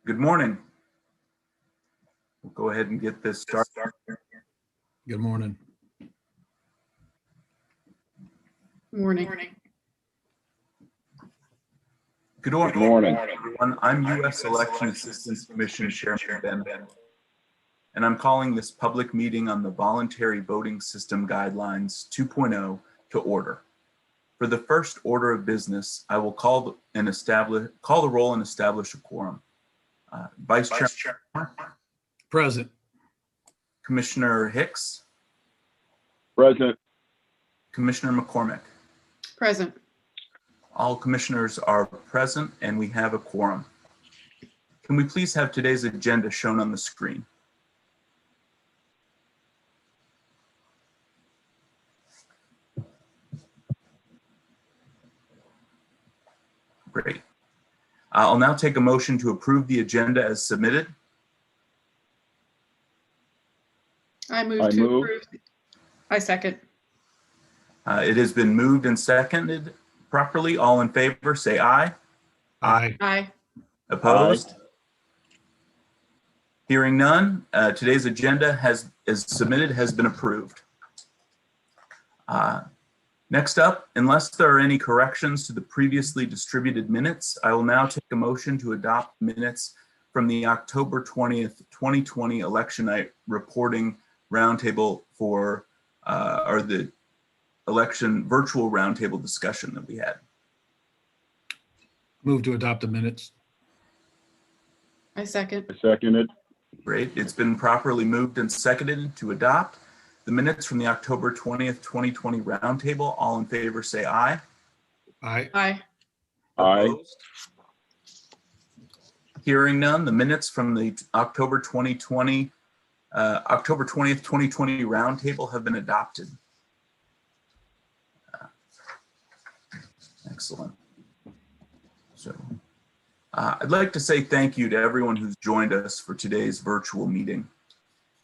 Good morning. We'll go ahead and get this started. Good morning. Morning. Good morning, everyone. I'm U.S. Election Assistance Commission Chairman Ben, and I'm calling this public meeting on the Voluntary Voting System Guidelines 2.0 to order. For the first order of business, I will call the roll and establish a quorum. Vice Chair. Present. Commissioner Hicks. Present. Commissioner McCormick. Present. All commissioners are present and we have a quorum. Can we please have today's agenda shown on the screen? Great. I'll now take a motion to approve the agenda as submitted. I move to approve. I second. It has been moved and seconded properly. All in favor, say aye. Aye. Aye. Opposed? Hearing none, today's agenda as submitted has been approved. Next up, unless there are any corrections to the previously distributed minutes, I will now take a motion to adopt minutes from the October 20th, 2020 election night reporting roundtable for, or the election virtual roundtable discussion that we had. Move to adopt the minutes. I second. I seconded. Great. It's been properly moved and seconded to adopt the minutes from the October 20th, 2020 roundtable. All in favor, say aye. Aye. Aye. Opposed? Hearing none, the minutes from the October 20th, 2020 roundtable have been adopted. Excellent. So I'd like to say thank you to everyone who's joined us for today's virtual meeting.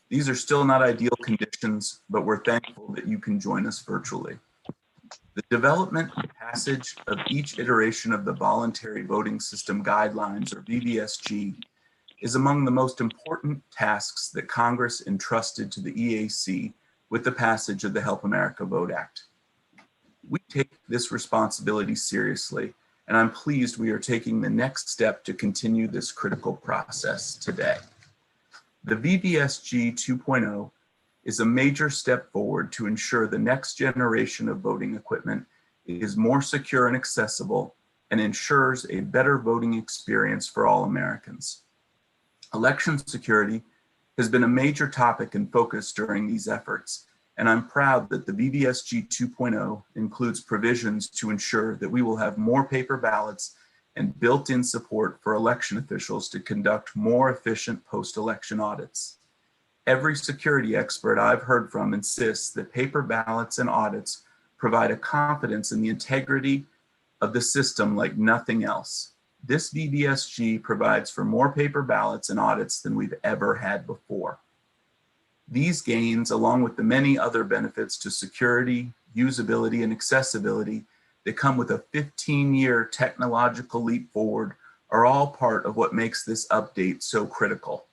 These are still not ideal conditions, but we're thankful that you can join us virtually. The development and passage of each iteration of the Voluntary Voting System Guidelines, or VVSG, is among the most important tasks that Congress entrusted to the EAC with the passage of the Help America Vote Act. We take this responsibility seriously, and I'm pleased we are taking the next step to continue this critical process today. The VVSG 2.0 is a major step forward to ensure the next generation of voting equipment is more secure and accessible and ensures a better voting experience for all Americans. Election security has been a major topic and focus during these efforts, and I'm proud that the VVSG 2.0 includes provisions to ensure that we will have more paper ballots and built-in support for election officials to conduct more efficient post-election audits. Every security expert I've heard from insists that paper ballots and audits provide a confidence in the integrity of the system like nothing else. This VVSG provides for more paper ballots and audits than we've ever had before. These gains, along with the many other benefits to security, usability, and accessibility that come with a 15-year technological leap forward, are all part of what makes this update so critical.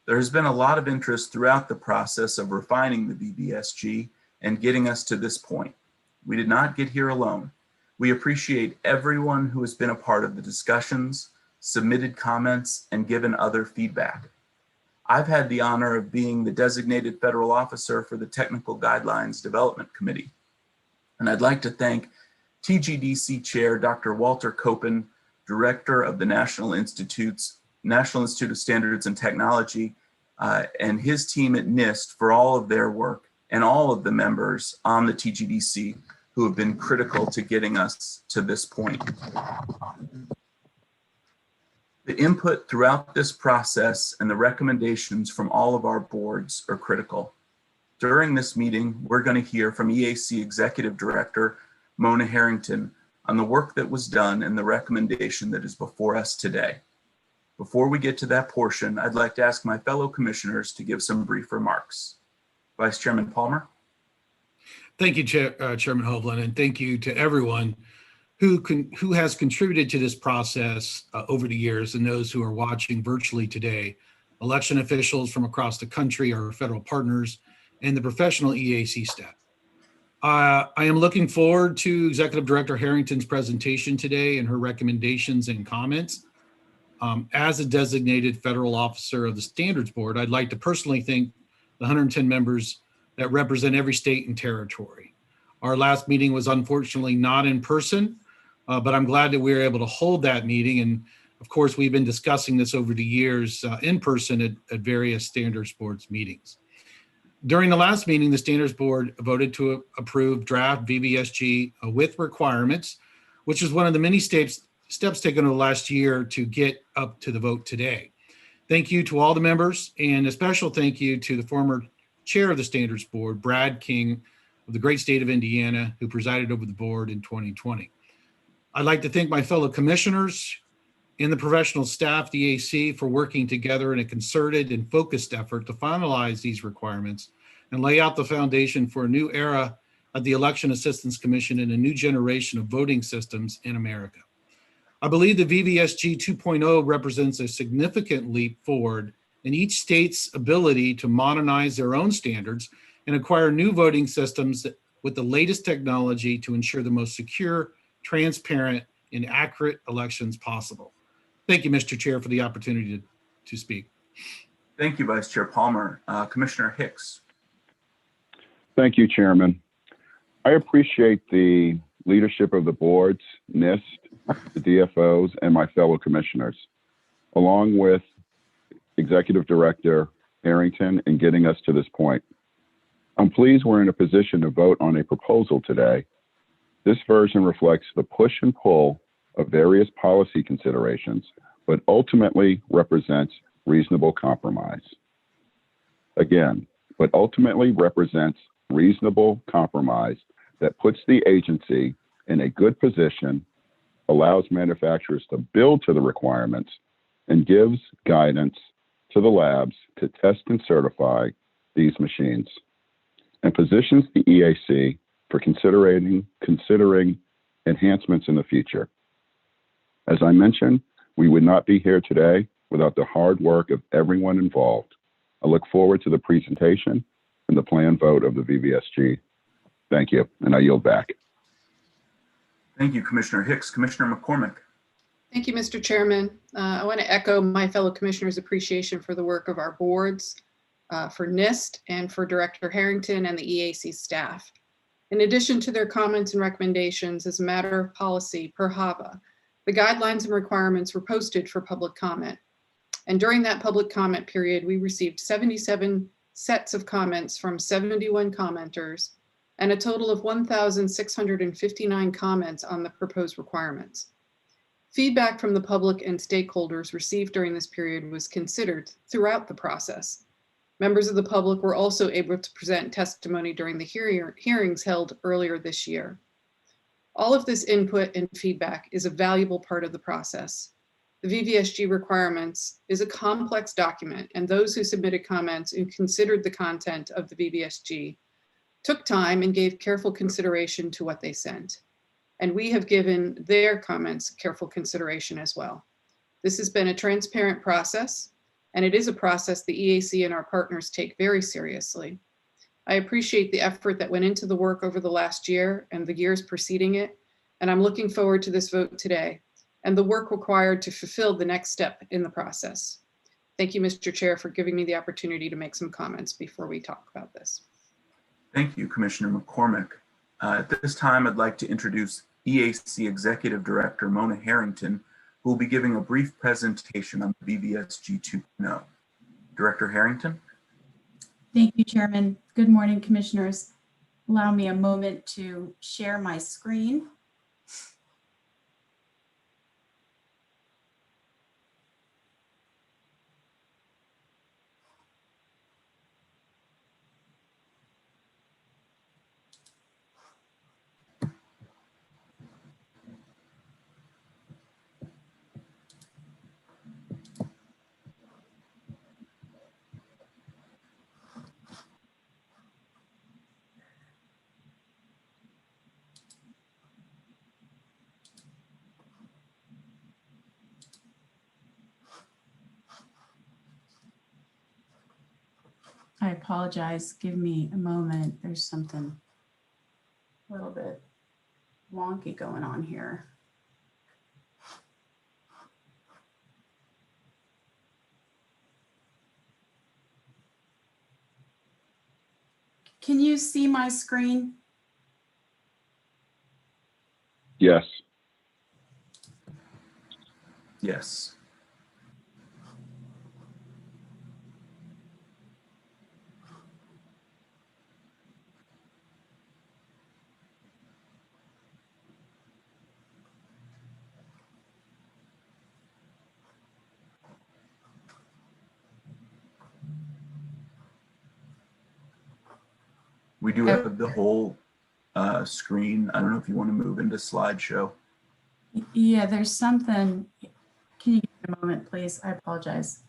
There has been a lot of interest throughout the process of refining the VVSG and getting us to this point. We did not get here alone. We appreciate everyone who has been a part of the discussions, submitted comments, and given other feedback. I've had the honor of being the designated federal officer for the Technical Guidelines Development Committee. And I'd like to thank TGDC Chair Dr. Walter Copen, Director of the National Institute of Standards and Technology, and his team at NIST for all of their work, and all of the members on the TGDC who have been critical to getting us to this point. The input throughout this process and the recommendations from all of our boards are critical. During this meeting, we're going to hear from EAC Executive Director Mona Harrington on the work that was done and the recommendation that is before us today. Before we get to that portion, I'd like to ask my fellow commissioners to give some brief remarks. Vice Chairman Palmer. Thank you, Chairman Hovland, and thank you to everyone who has contributed to this process over the years, and those who are watching virtually today, election officials from across the country, our federal partners, and the professional EAC staff. I am looking forward to Executive Director Harrington's presentation today and her recommendations and comments. As a designated federal officer of the Standards Board, I'd like to personally thank the 110 members that represent every state and territory. Our last meeting was unfortunately not in person, but I'm glad that we were able to hold that meeting. And of course, we've been discussing this over the years in person at various Standards Boards meetings. During the last meeting, the Standards Board voted to approve draft VVSG with requirements, which is one of the many steps taken over the last year to get up to the vote today. Thank you to all the members, and a special thank you to the former chair of the Standards Board, Brad King of the great state of Indiana, who presided over the board in 2020. I'd like to thank my fellow commissioners and the professional staff, the EAC, for working together in a concerted and focused effort to finalize these requirements and lay out the foundation for a new era of the Election Assistance Commission and a new generation of voting systems in America. I believe the VVSG 2.0 represents a significant leap forward in each state's ability to modernize their own standards and acquire new voting systems with the latest technology to ensure the most secure, transparent, and accurate elections possible. Thank you, Mr. Chair, for the opportunity to speak. Thank you, Vice Chair Palmer. Commissioner Hicks. Thank you, Chairman. I appreciate the leadership of the boards, NIST, the DFOs, and my fellow commissioners, along with Executive Director Harrington in getting us to this point. I'm pleased we're in a position to vote on a proposal today. This version reflects the push and pull of various policy considerations, but ultimately represents reasonable compromise. Again, but ultimately represents reasonable compromise that puts the agency in a good position, allows manufacturers to build to the requirements, and gives guidance to the labs to test and certify these machines, and positions the EAC for considering enhancements in the future. As I mentioned, we would not be here today without the hard work of everyone involved. I look forward to the presentation and the planned vote of the VVSG. Thank you, and I yield back. Thank you, Commissioner Hicks. Commissioner McCormick. Thank you, Mr. Chairman. I want to echo my fellow commissioners' appreciation for the work of our boards, for NIST, and for Director Harrington and the EAC staff. In addition to their comments and recommendations, as a matter of policy per HAVA, the guidelines and requirements were posted for public comment. And during that public comment period, we received 77 sets of comments from 71 commenters and a total of 1,659 comments on the proposed requirements. Feedback from the public and stakeholders received during this period was considered throughout the process. Members of the public were also able to present testimony during the hearings held earlier this year. All of this input and feedback is a valuable part of the process. The VVSG requirements is a complex document, and those who submitted comments and considered the content of the VVSG took time and gave careful consideration to what they sent. And we have given their comments careful consideration as well. This has been a transparent process, and it is a process the EAC and our partners take very seriously. I appreciate the effort that went into the work over the last year and the years preceding it, and I'm looking forward to this vote today and the work required to fulfill the next step in the process. Thank you, Mr. Chair, for giving me the opportunity to make some comments before we talk about this. Thank you, Commissioner McCormick. At this time, I'd like to introduce EAC Executive Director Mona Harrington, who will be giving a brief presentation on the VVSG 2.0. Director Harrington. Thank you, Chairman. Good morning, Commissioners. Allow me a moment to share my screen. I apologize. Give me a moment. There's something a little bit wonky going on here. Can you see my screen? Yes. Yes. We do have the whole screen. I don't know if you want to move into slideshow. Yeah, there's something. Can you give me a moment, please? I apologize.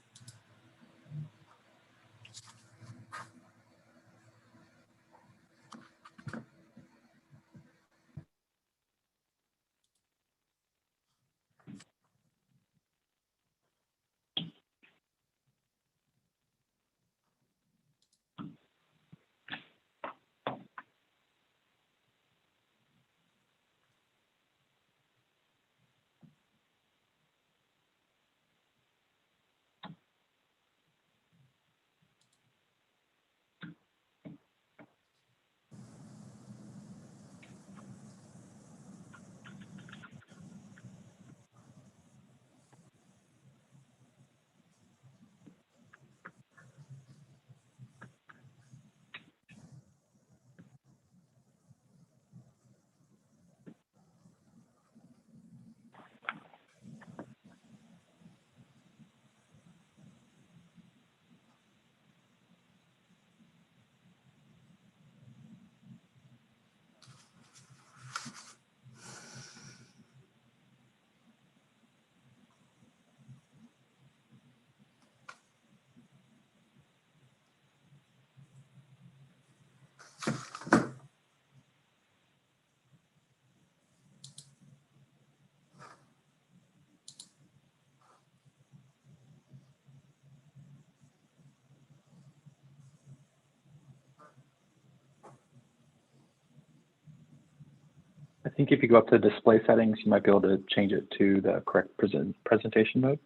I think if you go up to display settings, you might be able to change it to the correct presentation mode.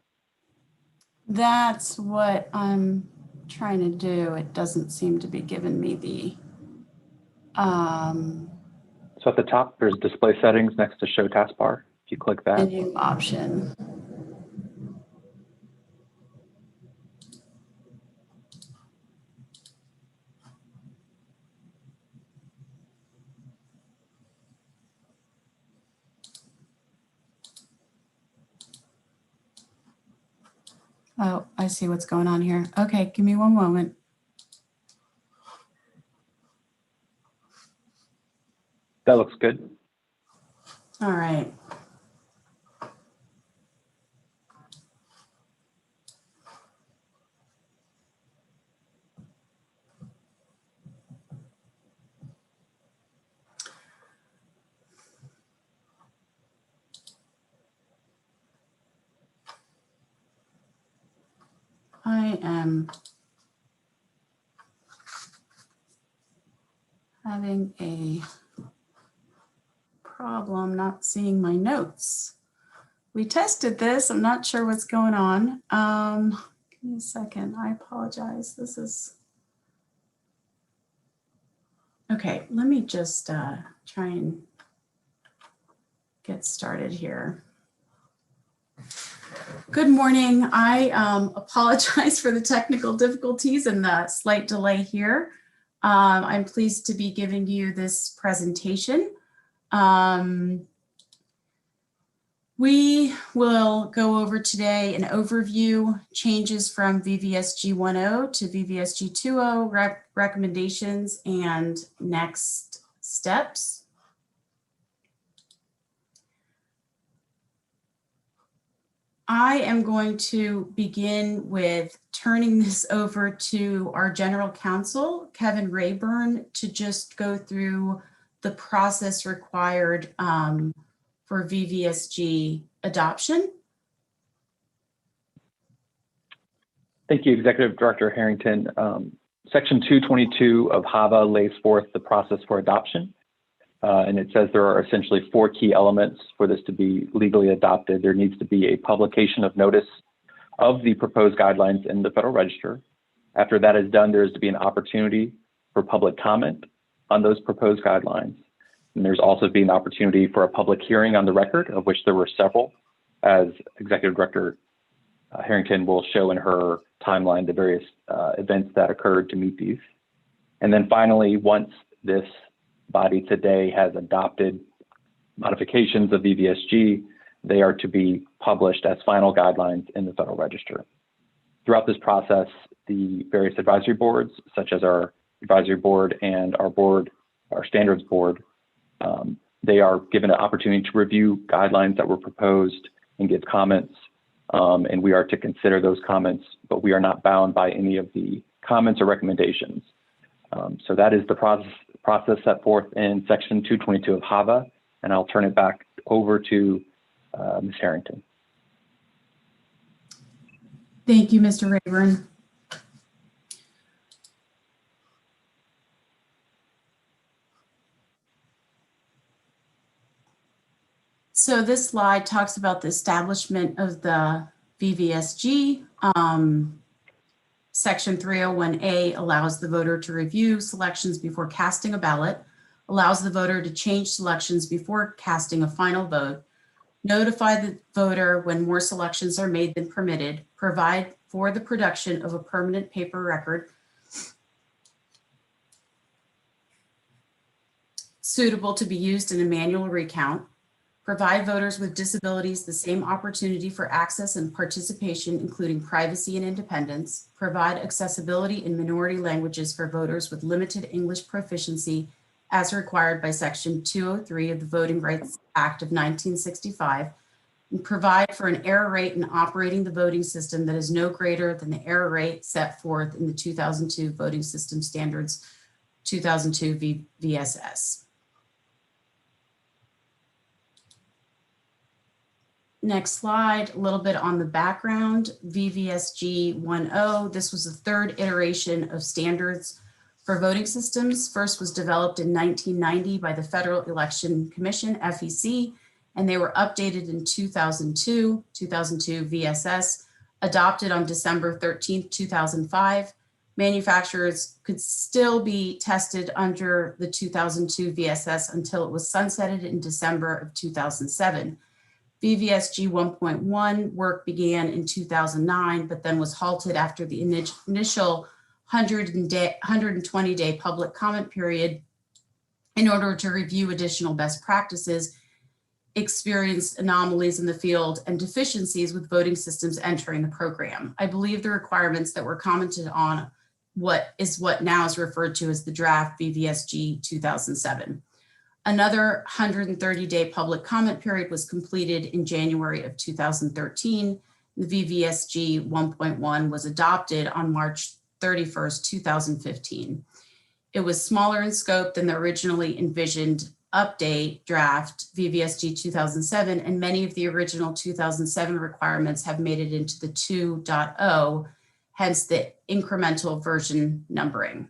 That's what I'm trying to do. It doesn't seem to be giving me the So at the top, there's display settings next to show taskbar. If you click that, menu option. Oh, I see what's going on here. Okay, give me one moment. that looks good. All right. I am having a problem not seeing my notes. We tested this. I'm not sure what's going on. Give me a second. I apologize. This is okay. Let me just try and get started here. Good morning. I apologize for the technical difficulties and the slight delay here. I'm pleased to be giving you this presentation. We will go over today an overview, changes from VVSG 1.0 to VVSG 2.0, recommendations and next steps. I am going to begin with turning this over to our General Counsel, Kevin Rayburn, to just go through the process required for VVSG adoption. Thank you, Executive Director Harrington. Section 222 of HAVA lays forth the process for adoption. And it says there are essentially 4 key elements for this to be legally adopted. There needs to be a publication of notice of the proposed guidelines in the Federal Register. After that is done, there is to be an opportunity for public comment on those proposed guidelines. And there's also be an opportunity for a public hearing on the record, of which there were several, as Executive Director Harrington will show in her timeline the various events that occurred to meet these. And then finally, once this body today has adopted modifications of VVSG, they are to be published as final guidelines in the Federal Register. Throughout this process, the various advisory boards, such as our advisory board and our standards board, they are given an opportunity to review guidelines that were proposed and give comments. And we are to consider those comments, but we are not bound by any of the comments or recommendations. So that is the process set forth in Section 222 of HAVA, and I'll turn it back over to Ms. Harrington. Thank you, Mr. Rayburn. So this slide talks about the establishment of the VVSG. Section 301A allows the voter to review selections before casting a ballot, allows the voter to change selections before casting a final vote, notify the voter when more selections are made than permitted, provide for the production of a permanent paper record suitable to be used in a manual recount, provide voters with disabilities the same opportunity for access and participation, including privacy and independence, provide accessibility in minority languages for voters with limited English proficiency as required by Section 203 of the Voting Rights Act of 1965, and provide for an error rate in operating the voting system that is no greater than the error rate set forth in the 2002 Voting System Standards 2002 VSS. Next slide, a little bit on the background. VVSG 1.0, this was the 3rd iteration of standards for voting systems. First was developed in 1990 by the Federal Election Commission, FEC, and they were updated in 2002 VSS, adopted on December 13th, 2005. Manufacturers could still be tested under the 2002 VSS until it was sunsetted in December of 2007. VVSG 1.1 work began in 2009, but then was halted after the initial 120-day public comment period in order to review additional best practices, experienced anomalies in the field, and deficiencies with voting systems entering the program. I believe the requirements that were commented on what now is referred to as the draft VVSG 2007. Another 130-day public comment period was completed in January of 2013. The VVSG 1.1 was adopted on March 31st, 2015. It was smaller in scope than the originally envisioned update draft VVSG 2007, and many of the original 2007 requirements have made it into the 2.0, hence the incremental version numbering.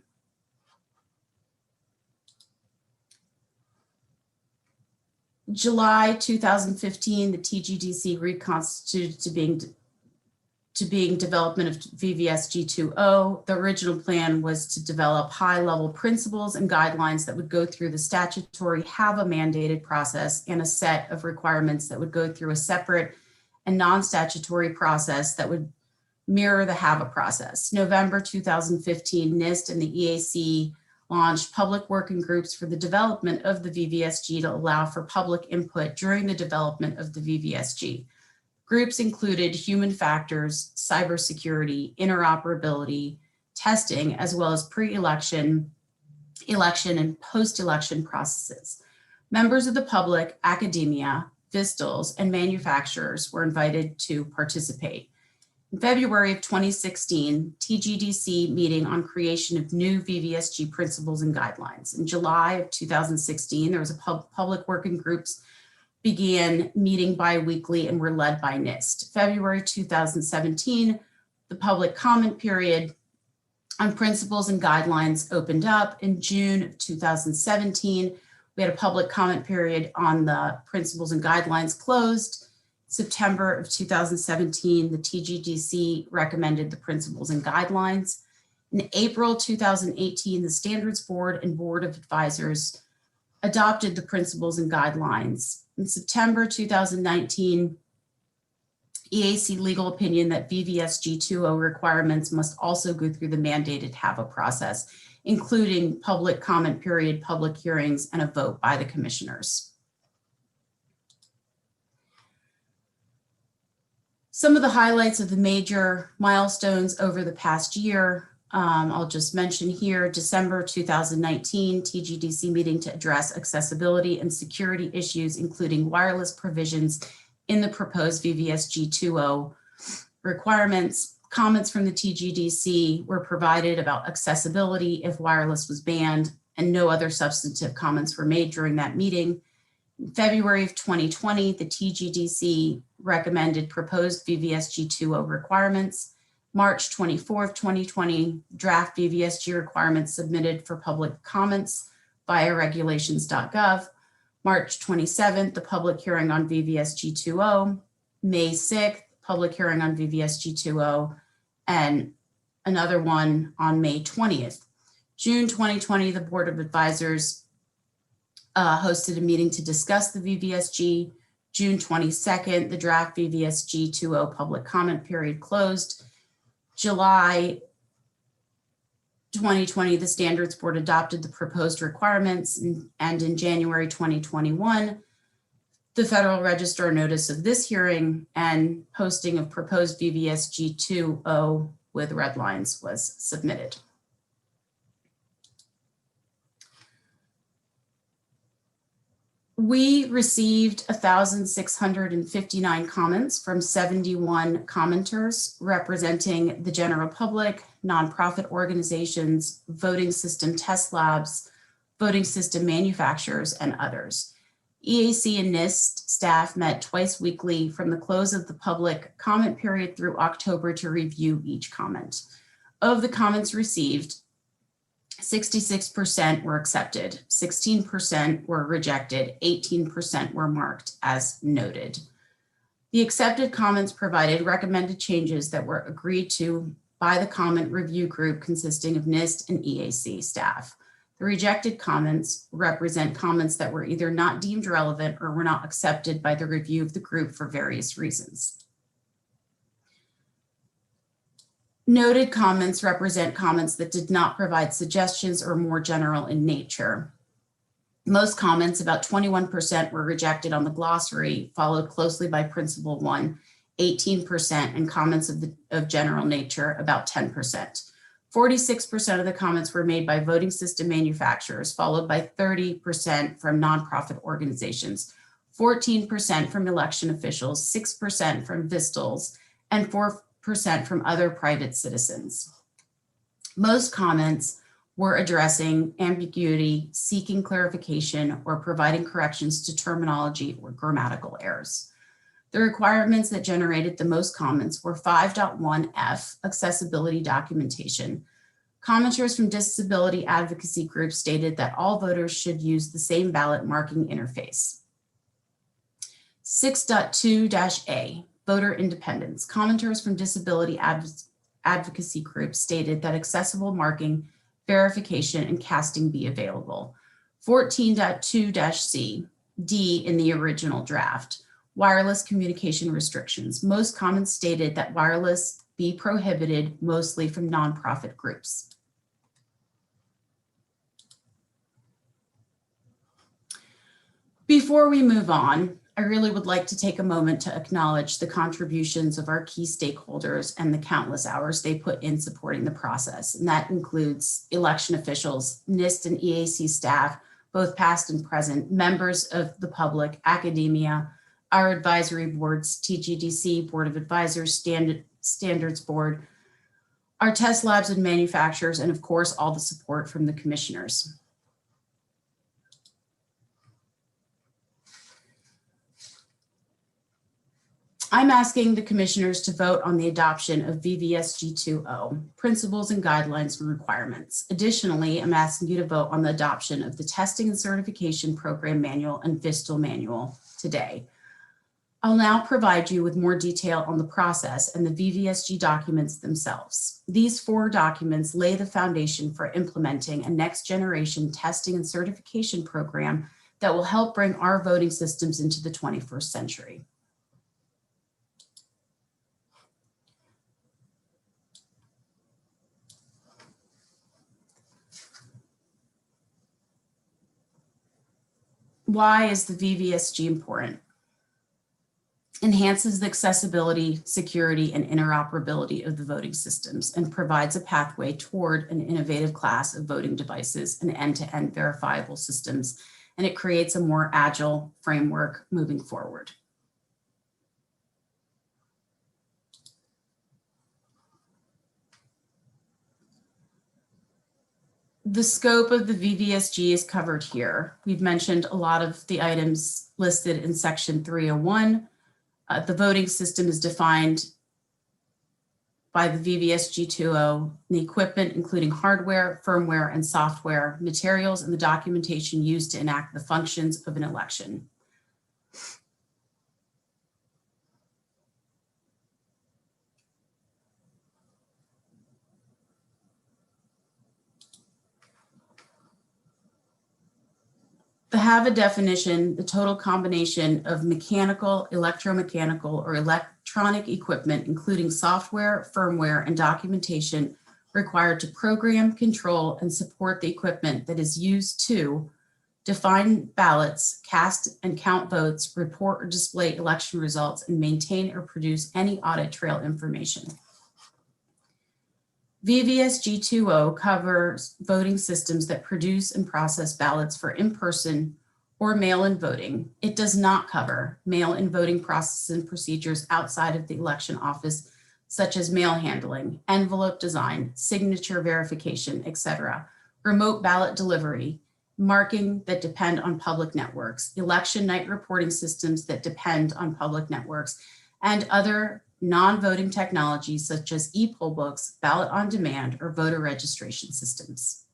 July 2015, the TGDC reconstituted to being development of VVSG 2.0. The original plan was to develop high-level principles and guidelines that would go through the statutory HAVA mandated process and a set of requirements that would go through a separate and non-statutory process that would mirror the HAVA process. November 2015, NIST and the EAC launched public working groups for the development of the VVSG to allow for public input during the development of the VVSG. Groups included human factors, cybersecurity, interoperability, testing, as well as pre-election, election, and post-election processes. Members of the public, academia, VISTLs, and manufacturers were invited to participate. In February of 2016, TGDC meeting on creation of new VVSG principles and guidelines. In July of 2016, there was a public working groups began meeting bi-weekly and were led by NIST. February 2017, the public comment period on principles and guidelines opened up in June of 2017. We had a public comment period on the principles and guidelines closed. September of 2017, the TGDC recommended the principles and guidelines. In April 2018, the Standards Board and Board of Advisors adopted the principles and guidelines. In September 2019, EAC legal opinion that VVSG 2.0 requirements must also go through the mandated HAVA process, including public comment period, public hearings, and a vote by the commissioners. Some of the highlights of the major milestones over the past year, I'll just mention here, December 2019, TGDC meeting to address accessibility and security issues, including wireless provisions in the proposed VVSG 2.0 requirements. Comments from the TGDC were provided about accessibility if wireless was banned, and no other substantive comments were made during that meeting. In February of 2020, the TGDC recommended proposed VVSG 2.0 requirements. March 24th, 2020, draft VVSG requirements submitted for public comments via regulations.gov. March 27th, the public hearing on VVSG 2.0. May 6th, public hearing on VVSG 2.0, and another one on May 20th. June 2020, the Board of Advisors hosted a meeting to discuss the VVSG. June 22nd, the draft VVSG 2.0 public comment period closed. July 2020, the Standards Board adopted the proposed requirements, and in January 2021, the Federal Register notice of this hearing and posting of proposed VVSG 2.0 with red lines was submitted. We received 1,659 comments from 71 commenters representing the general public, nonprofit organizations, voting system test labs, voting system manufacturers, and others. EAC and NIST staff met twice weekly from the close of the public comment period through October to review each comment. Of the comments received, 66% were accepted, 16% were rejected, 18% were marked as noted. The accepted comments provided recommended changes that were agreed to by the comment review group consisting of NIST and EAC staff. The rejected comments represent comments that were either not deemed relevant or were not accepted by the review of the group for various reasons. Noted comments represent comments that did not provide suggestions or more general in nature. Most comments, about 21%, were rejected on the glossary, followed closely by Principle 1, 18%, and comments of general nature, about 10%. 46% of the comments were made by voting system manufacturers, followed by 30% from nonprofit organizations, 14% from election officials, 6% from VISTLs, and 4% from other private citizens. Most comments were addressing ambiguity, seeking clarification, or providing corrections to terminology or grammatical errors. The requirements that generated the most comments were 5.1F, accessibility documentation. Commenters from disability advocacy groups stated that all voters should use the same ballot marking interface. 6.2-A, voter independence. Commenters from disability advocacy groups stated that accessible marking, verification, and casting be available. 14.2-C, D in the original draft. Wireless communication restrictions. Most comments stated that wireless be prohibited, mostly from nonprofit groups. Before we move on, I really would like to take a moment to acknowledge the contributions of our key stakeholders and the countless hours they put in supporting the process. And that includes election officials, NIST and EAC staff, both past and present, members of the public, academia, our advisory boards, TGDC, Board of Advisors, Standards Board, our test labs and manufacturers, and of course, all the support from the commissioners. I'm asking the commissioners to vote on the adoption of VVSG 2.0, Principles and Guidelines and Requirements. Additionally, I'm asking you to vote on the adoption of the Testing and Certification Program Manual and VISTL Manual today. I'll now provide you with more detail on the process and the VVSG documents themselves. These 4 documents lay the foundation for implementing a next generation testing and certification program that will help bring our voting systems into the 21st century. Why is the VVSG important? Enhances the accessibility, security, and interoperability of the voting systems and provides a pathway toward an innovative class of voting devices and end-to-end verifiable systems, and it creates a more agile framework moving forward. The scope of the VVSG is covered here. We've mentioned a lot of the items listed in section 301. The voting system is defined by the VVSG 2.0, the equipment, including hardware, firmware, and software, materials, and the documentation used to enact the functions of an election. The HAVA definition, the total combination of mechanical, electromechanical, or electronic equipment, including software, firmware, and documentation required to program, control, and support the equipment that is used to define ballots, cast and count votes, report or display election results, and maintain or produce any audit trail information. VVSG 2.0 covers voting systems that produce and process ballots for in-person or mail-in voting. It does not cover mail-in voting processes and procedures outside of the election office, such as mail handling, envelope design, signature verification, etc., remote ballot delivery, marking that depend on public networks, election night reporting systems that depend on public networks, and other non-voting technologies such as e-poll books, ballot on demand, or voter registration systems.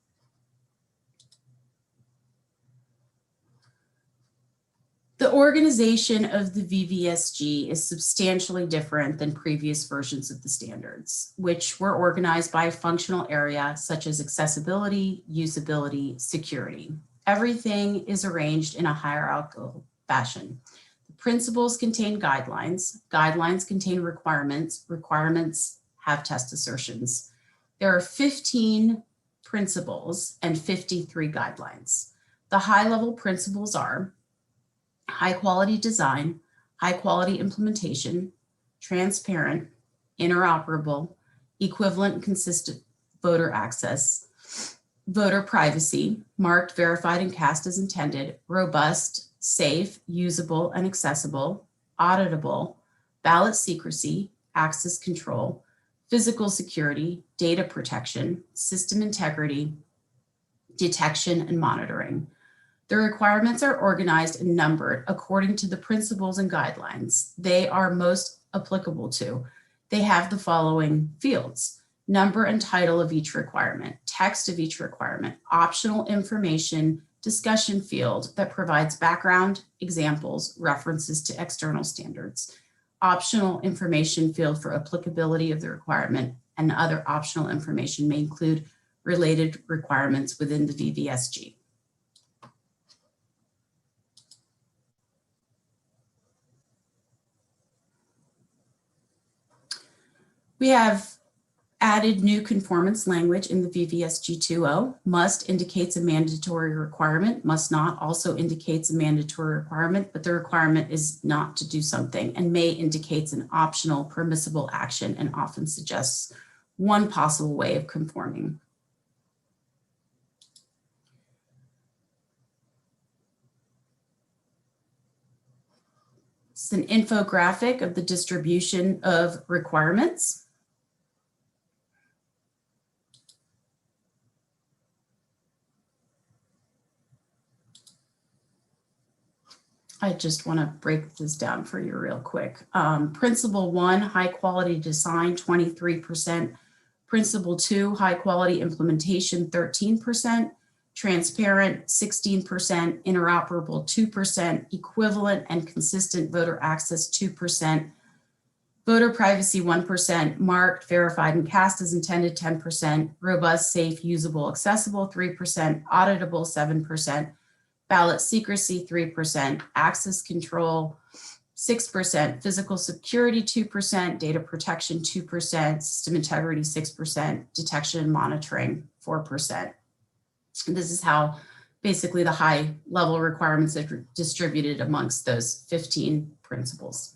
The organization of the VVSG is substantially different than previous versions of the standards, which were organized by functional area such as accessibility, usability, security. Everything is arranged in a hierarchical fashion. Principles contain guidelines. Guidelines contain requirements. Requirements have test assertions. There are 15 principles and 53 guidelines. The high-level principles are high-quality design, high-quality implementation, transparent, interoperable, equivalent and consistent voter access, voter privacy, marked, verified, and cast as intended, robust, safe, usable, and accessible, auditable, ballot secrecy, access control, physical security, data protection, system integrity, detection, and monitoring. The requirements are organized and numbered according to the principles and guidelines they are most applicable to. They have the following fields: number and title of each requirement, text of each requirement, optional information, discussion field that provides background, examples, references to external standards, optional information field for applicability of the requirement, and other optional information may include related requirements within the VVSG. We have added new conformance language in the VVSG 2.0. Must indicates a mandatory requirement, must not also indicates a mandatory requirement, but the requirement is not to do something, and may indicates an optional permissible action and often suggests one possible way of conforming. It's an infographic of the distribution of requirements. I just want to break this down for you real quick. Principle 1, high quality design, 23%. Principle 2, high quality implementation, 13%. Transparent, 16%. Interoperable, 2%. Equivalent and consistent voter access, 2%. Voter privacy, 1%. Marked, verified, and cast as intended, 10%. Robust, safe, usable, accessible, 3%. Auditable, 7%. Ballot secrecy, 3%, access control, 6%, physical security, 2%, data protection, 2%, system integrity, 6%, detection and monitoring, 4%. This is how basically the high level requirements are distributed amongst those 15 principles.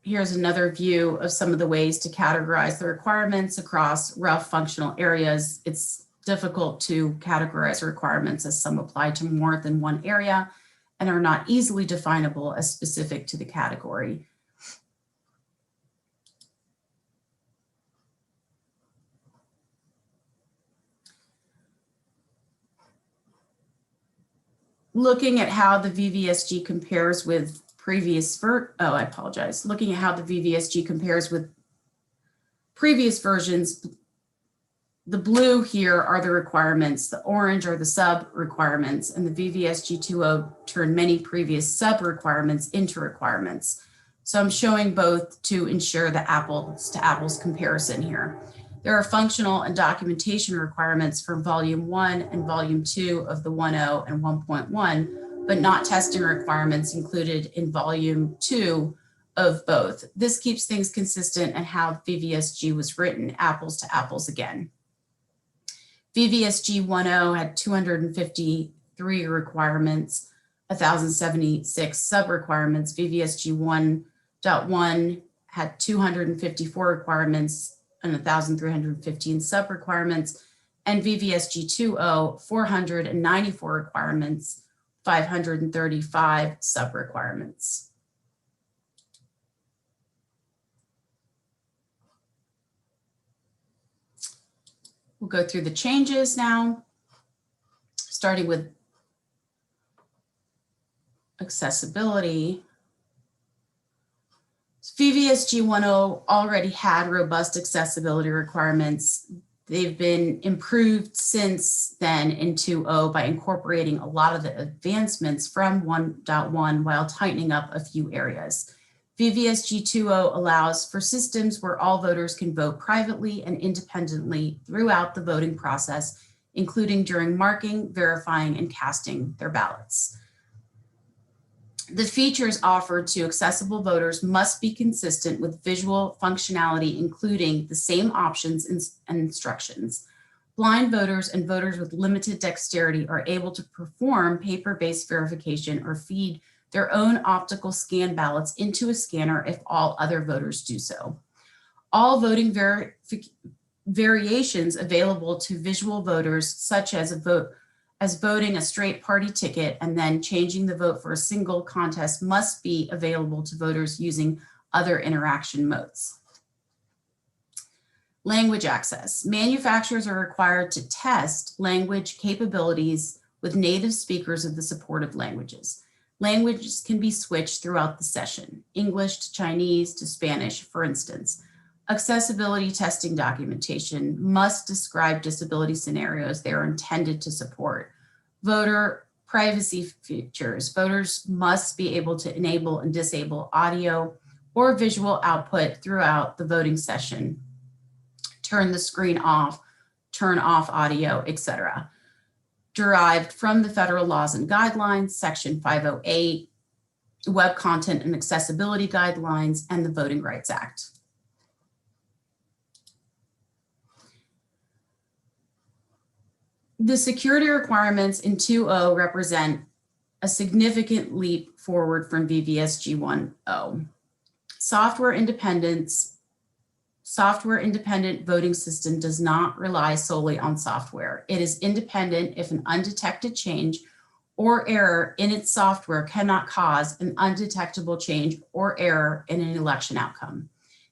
Here's another view of some of the ways to categorize the requirements across rough functional areas. It's difficult to categorize requirements as some apply to more than one area and are not easily definable as specific to the category. Looking at how the VVSG compares with looking at how the VVSG compares with previous versions, the blue here are the requirements, the orange are the sub requirements, and the VVSG 2.0 turned many previous sub requirements into requirements. So I'm showing both to ensure the apples to apples comparison here. There are functional and documentation requirements for volume 1 and volume 2 of the 1.0 and 1.1, but not testing requirements included in volume 2 of both. This keeps things consistent and how VVSG was written, apples to apples again. VVSG 1.0 had 253 requirements, 1,076 sub-requirements. VVSG 1.1 had 254 requirements and 1,315 sub-requirements, and VVSG 2.0, 494 requirements, 535 sub-requirements. We'll go through the changes now, starting with accessibility. VVSG 1.0 already had robust accessibility requirements. They've been improved since then in 2.0 by incorporating a lot of the advancements from 1.1 while tightening up a few areas. VVSG 2.0 allows for systems where all voters can vote privately and independently throughout the voting process, including during marking, verifying, and casting their ballots. The features offered to accessible voters must be consistent with visual functionality, including the same options and instructions. Blind voters and voters with limited dexterity are able to perform paper-based verification or feed their own optical scan ballots into a scanner if all other voters do so. All voting variations available to visual voters, such as voting a straight party ticket and then changing the vote for a single contest, must be available to voters using other interaction modes. Language access. Manufacturers are required to test language capabilities with native speakers of the supportive languages. Languages can be switched throughout the session, English to Chinese to Spanish, for instance. Accessibility testing documentation must describe disability scenarios they are intended to support. Voter privacy features. Voters must be able to enable and disable audio or visual output throughout the voting session. Turn the screen off, turn off audio, etc. Derived from the federal laws and guidelines, Section 508, Web Content and Accessibility Guidelines, and the Voting Rights Act. The security requirements in 2.0 represent a significant leap forward from VVSG 1.0. Software independent voting system does not rely solely on software. It is independent if an undetected change or error in its software cannot cause an undetectable change or error in an election outcome.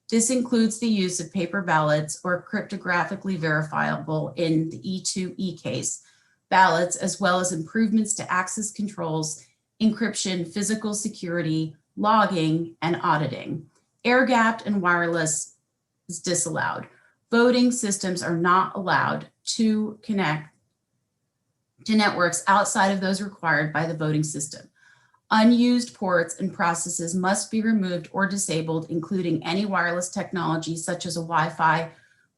This includes the use of paper ballots or cryptographically verifiable in the E2E case ballots, as well as improvements to access controls, encryption, physical security, logging, and auditing. Air-gapped and wireless is disallowed. Voting systems are not allowed to connect to networks outside of those required by the voting system. Unused ports and processes must be removed or disabled, including any wireless technology such as a Wi-Fi,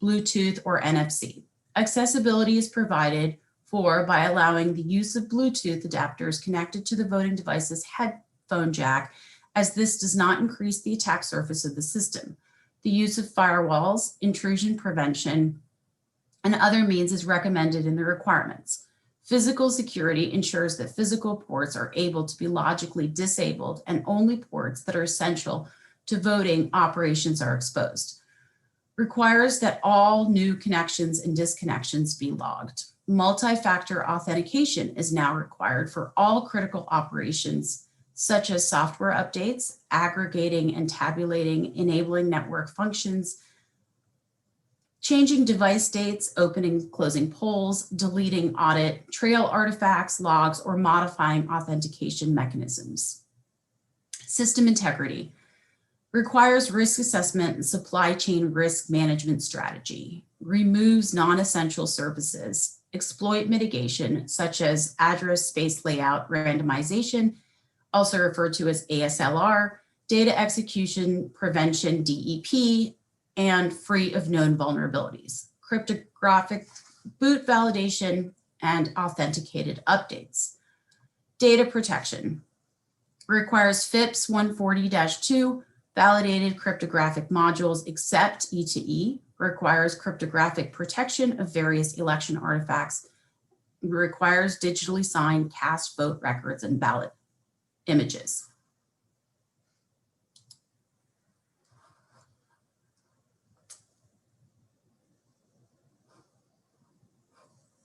Bluetooth, or NFC. Accessibility is provided for by allowing the use of Bluetooth adapters connected to the voting device's headphone jack, as this does not increase the attack surface of the system. The use of firewalls, intrusion prevention, and other means is recommended in the requirements. Physical security ensures that physical ports are able to be logically disabled and only ports that are essential to voting operations are exposed. Requires that all new connections and disconnections be logged. Multi-factor authentication is now required for all critical operations, such as software updates, aggregating and tabulating, enabling network functions, changing device dates, opening, closing polls, deleting audit trail artifacts, logs, or modifying authentication mechanisms. System integrity requires risk assessment and supply chain risk management strategy, removes non-essential services, exploit mitigation, such as address space layout randomization, also referred to as ASLR, data execution prevention, DEP, and free of known vulnerabilities, cryptographic boot validation, and authenticated updates. Data protection requires FIPS 140-2, validated cryptographic modules except E2E, requires cryptographic protection of various election artifacts, requires digitally signed cast vote records and ballot images.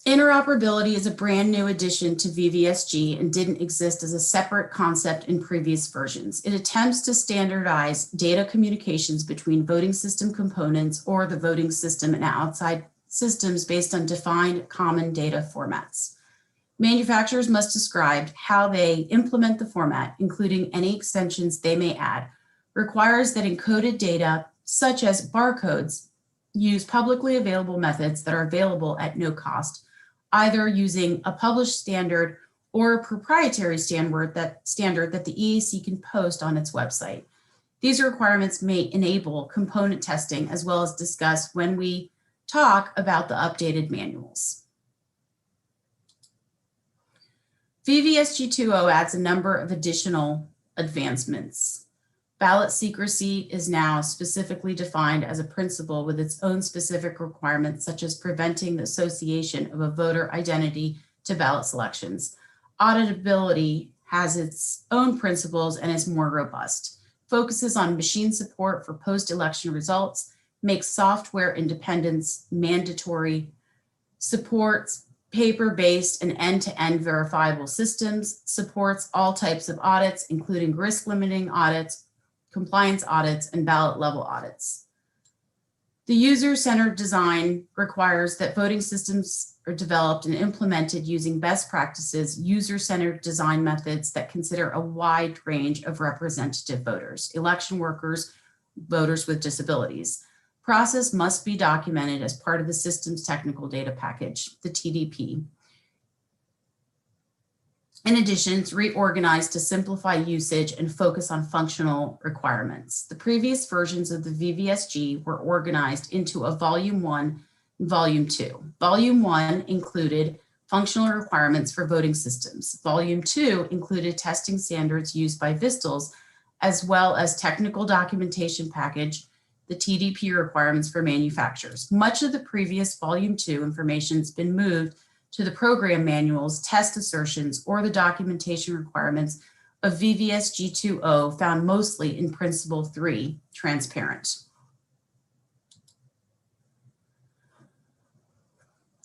Interoperability is a brand new addition to VVSG and didn't exist as a separate concept in previous versions. It attempts to standardize data communications between voting system components or the voting system and outside systems based on defined common data formats. Manufacturers must describe how they implement the format, including any extensions they may add. Requires that encoded data, such as barcodes, use publicly available methods that are available at no cost, either using a published standard or a proprietary standard that the EAC can post on its website. These requirements may enable component testing, as well as discuss when we talk about the updated manuals. VVSG 2.0 adds a number of additional advancements. Ballot secrecy is now specifically defined as a principle with its own specific requirements, such as preventing the association of a voter identity to ballot selections. Auditability has its own principles and is more robust. Focuses on machine support for post-election results, makes software independence mandatory, supports paper-based and end-to-end verifiable systems, supports all types of audits, including risk-limiting audits, compliance audits, and ballot level audits. The user-centered design requires that voting systems are developed and implemented using best practices, user-centered design methods that consider a wide range of representative voters, election workers, voters with disabilities. Process must be documented as part of the system's technical data package, the TDP. In addition, it's reorganized to simplify usage and focus on functional requirements. The previous versions of the VVSG were organized into a Volume 1 and Volume 2. Volume 1 included functional requirements for voting systems. Volume 2 included testing standards used by VISTLs, as well as technical documentation package, the TDP requirements for manufacturers. Much of the previous Volume 2 information has been moved to the program manuals, test assertions, or the documentation requirements of VVSG 2.0 found mostly in Principle 3, transparent.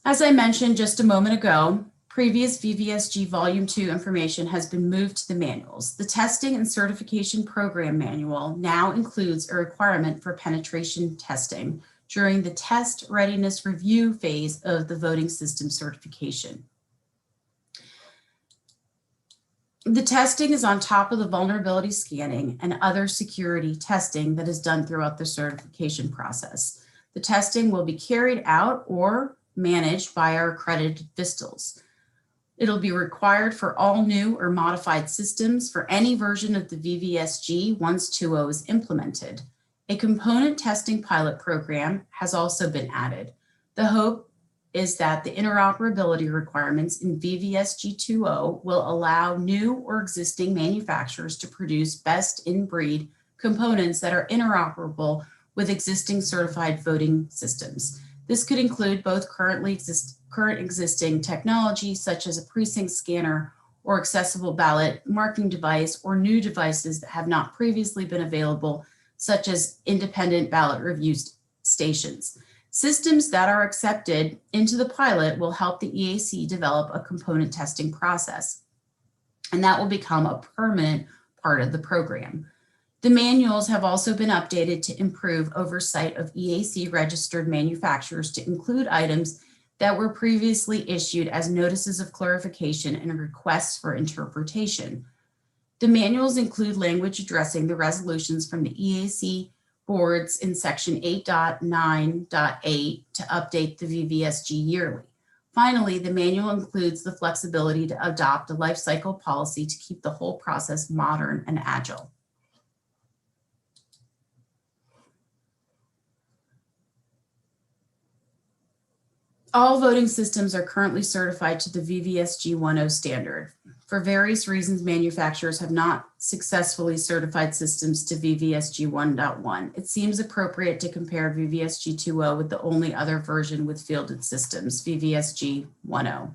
As I mentioned just a moment ago, Previous VVSG Volume 2 information has been moved to the manuals. The Testing and Certification Program Manual now includes a requirement for penetration testing during the test readiness review phase of the voting system certification. The testing is on top of the vulnerability scanning and other security testing that is done throughout the certification process. The testing will be carried out or managed by our accredited VISTLs. It'll be required for all new or modified systems for any version of the VVSG once 2.0 is implemented. A component testing pilot program has also been added. The hope is that the interoperability requirements in VVSG 2.0 will allow new or existing manufacturers to produce best-in-breed components that are interoperable with existing certified voting systems. This could include both current existing technology, such as a precinct scanner or accessible ballot marking device, or new devices that have not previously been available, such as independent ballot review stations. Systems that are accepted into the pilot will help the EAC develop a component testing process, and that will become a permanent part of the program. The manuals have also been updated to improve oversight of EAC registered manufacturers to include items that were previously issued as notices of clarification and requests for interpretation. The manuals include language addressing the resolutions from the EAC boards in section 8.9.8 to update the VVSG yearly. Finally, the manual includes the flexibility to adopt a life cycle policy to keep the whole process modern and agile. All voting systems are currently certified to the VVSG 1.0 standard. For various reasons, manufacturers have not successfully certified systems to VVSG 1.1. It seems appropriate to compare VVSG 2.0 with the only other version with fielded systems, VVSG 1.0.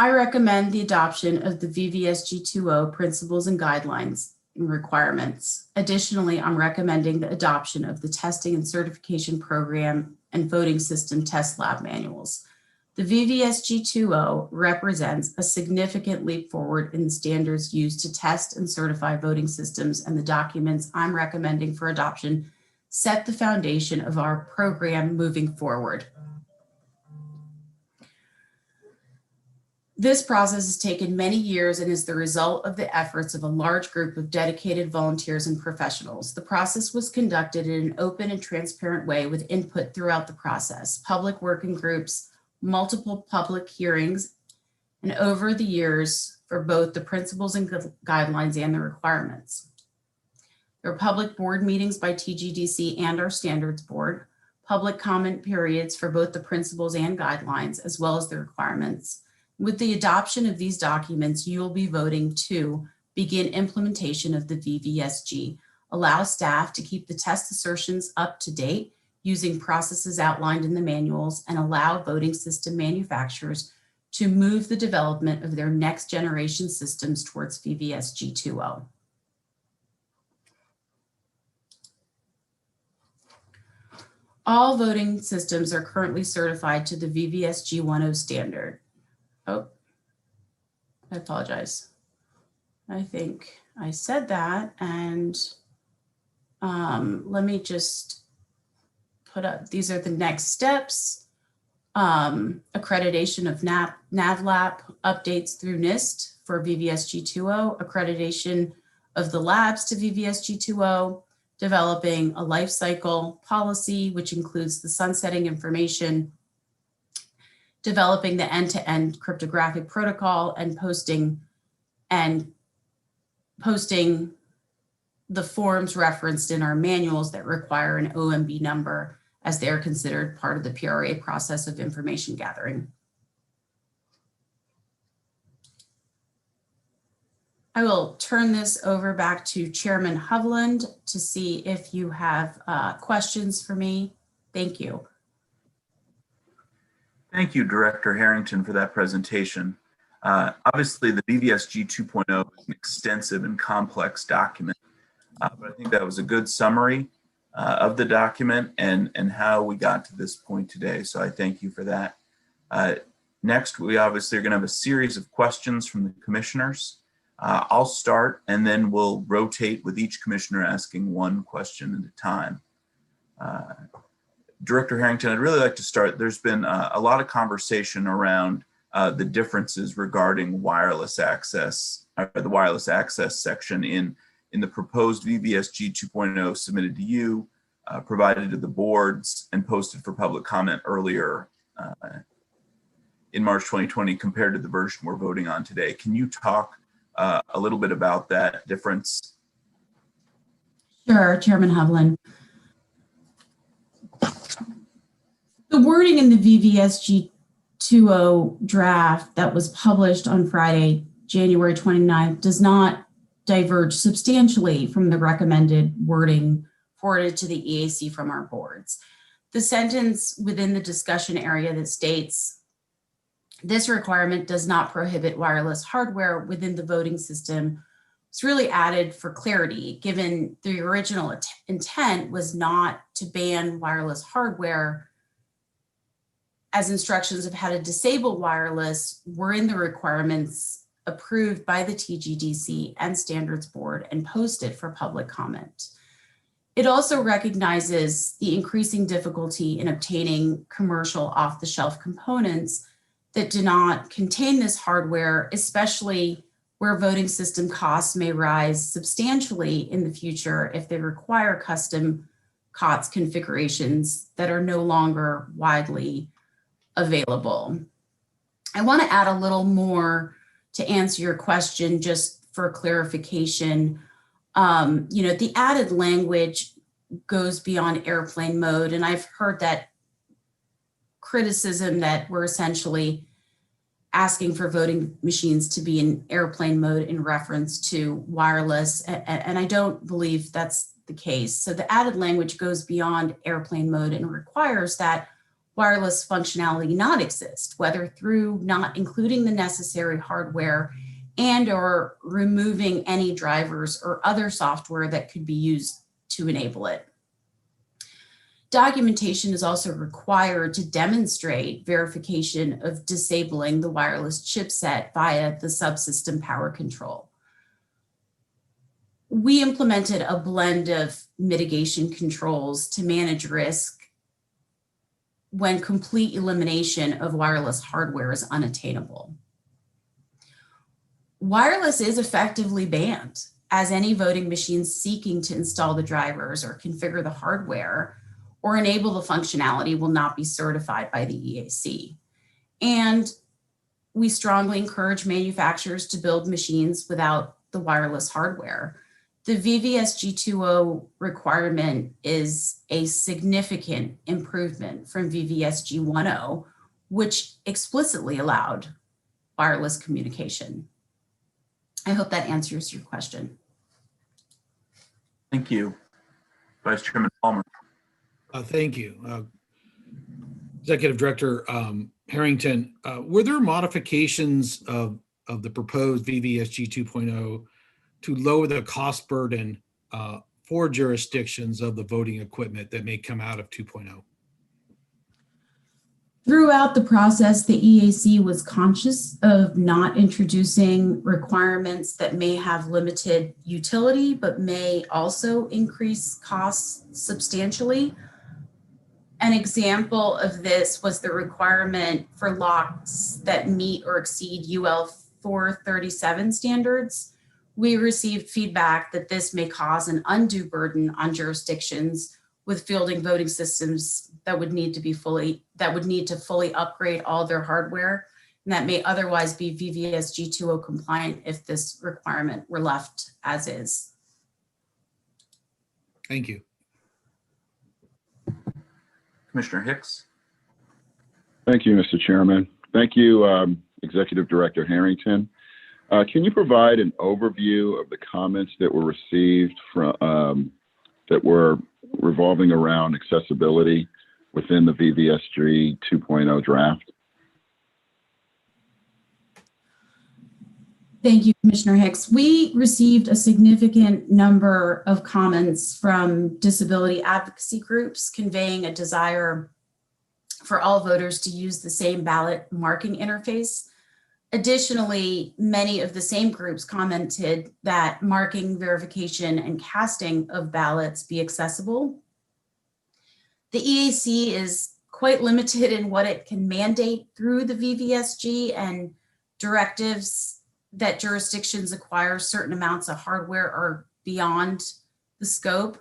I recommend the adoption of the VVSG 2.0 principles and guidelines and requirements. Additionally, I'm recommending the adoption of the testing and certification program and voting system test lab manuals. The VVSG 2.0 represents a significant leap forward in the standards used to test and certify voting systems, and the documents I'm recommending for adoption set the foundation of our program moving forward. This process has taken many years and is the result of the efforts of a large group of dedicated volunteers and professionals. The process was conducted in an open and transparent way with input throughout the process, public working groups, multiple public hearings, and over the years for both the principles and guidelines and the requirements. There were public board meetings by TGDC and our standards board, public comment periods for both the principles and guidelines, as well as the requirements. With the adoption of these documents, you will be voting to begin implementation of the VVSG, allow staff to keep the test assertions up to date using processes outlined in the manuals, and allow voting system manufacturers to move the development of their next generation systems towards VVSG 2.0. All voting systems are currently certified to the VVSG 1.0 standard. Oh, I apologize. I think I said that, and let me just put up, these are the next steps. Accreditation of NAVLAP updates through NIST for VVSG 2.0, accreditation of the labs to VVSG 2.0, developing a life cycle policy, which includes the sunsetting information, developing the end-to-end cryptographic protocol, and posting the forms referenced in our manuals that require an OMB number, as they are considered part of the PRA process of information gathering. I will turn this over back to Chairman Hovland to see if you have questions for me. Thank you. Thank you, Director Harrington, for that presentation. Obviously, the VVSG 2.0 is an extensive and complex document, but I think that was a good summary of the document and how we got to this point today. So I thank you for that. Next, we obviously are going to have a series of questions from the commissioners. I'll start, and then we'll rotate with each commissioner asking one question at a time. Director Harrington, I'd really like to start. There's been a lot of conversation around the differences regarding wireless access, the wireless access section in the proposed VVSG 2.0 submitted to you, provided to the boards, and posted for public comment earlier in March 2020 compared to the version we're voting on today. Can you talk a little bit about that difference? Sure, Chairman Hovland. The wording in the VVSG 2.0 draft that was published on Friday, January 29th, does not diverge substantially from the recommended wording forwarded to the EAC from our boards. The sentence within the discussion area that states, "This requirement does not prohibit wireless hardware within the voting system," it's really added for clarity, given the original intent was not to ban wireless hardware, as instructions of how to disable wireless were in the requirements approved by the TGDC and Standards Board and posted for public comment. It also recognizes the increasing difficulty in obtaining commercial off-the-shelf components that do not contain this hardware, especially where voting system costs may rise substantially in the future if they require custom COTS configurations that are no longer widely available. I want to add a little more to answer your question, just for clarification. The added language goes beyond airplane mode, and I've heard that criticism that we're essentially asking for voting machines to be in airplane mode in reference to wireless, and I don't believe that's the case. So the added language goes beyond airplane mode and requires that wireless functionality not exist, whether through not including the necessary hardware and or removing any drivers or other software that could be used to enable it. Documentation is also required to demonstrate verification of disabling the wireless chipset via the subsystem power control. We implemented a blend of mitigation controls to manage risk when complete elimination of wireless hardware is unattainable. Wireless is effectively banned, as any voting machine seeking to install the drivers or configure the hardware or enable the functionality will not be certified by the EAC. And we strongly encourage manufacturers to build machines without the wireless hardware. The VVSG 2.0 requirement is a significant improvement from VVSG 1.0, which explicitly allowed wireless communication. I hope that answers your question. Thank you. Vice Chairman Palmer. Thank you. Executive Director Harrington, were there modifications of the proposed VVSG 2.0 to lower the cost burden for jurisdictions of the voting equipment that may come out of 2.0? Throughout the process, the EAC was conscious of not introducing requirements that may have limited utility, but may also increase costs substantially. An example of this was the requirement for locks that meet or exceed UL 437 standards. We received feedback that this may cause an undue burden on jurisdictions with fielding voting systems that would need to fully upgrade all their hardware, and that may otherwise be VVSG 2.0 compliant if this requirement were left as is. Thank you. Commissioner Hicks. Thank you, Mr. Chairman. Thank you, Executive Director Harrington. Can you provide an overview of the comments that were received from that were revolving around accessibility within the VVSG 2.0 draft? Thank you, Commissioner Hicks. We received a significant number of comments from disability advocacy groups conveying a desire for all voters to use the same ballot marking interface. Additionally, many of the same groups commented that marking, verification, and casting of ballots be accessible. The EAC is quite limited in what it can mandate through the VVSG, and directives that jurisdictions acquire certain amounts of hardware are beyond the scope.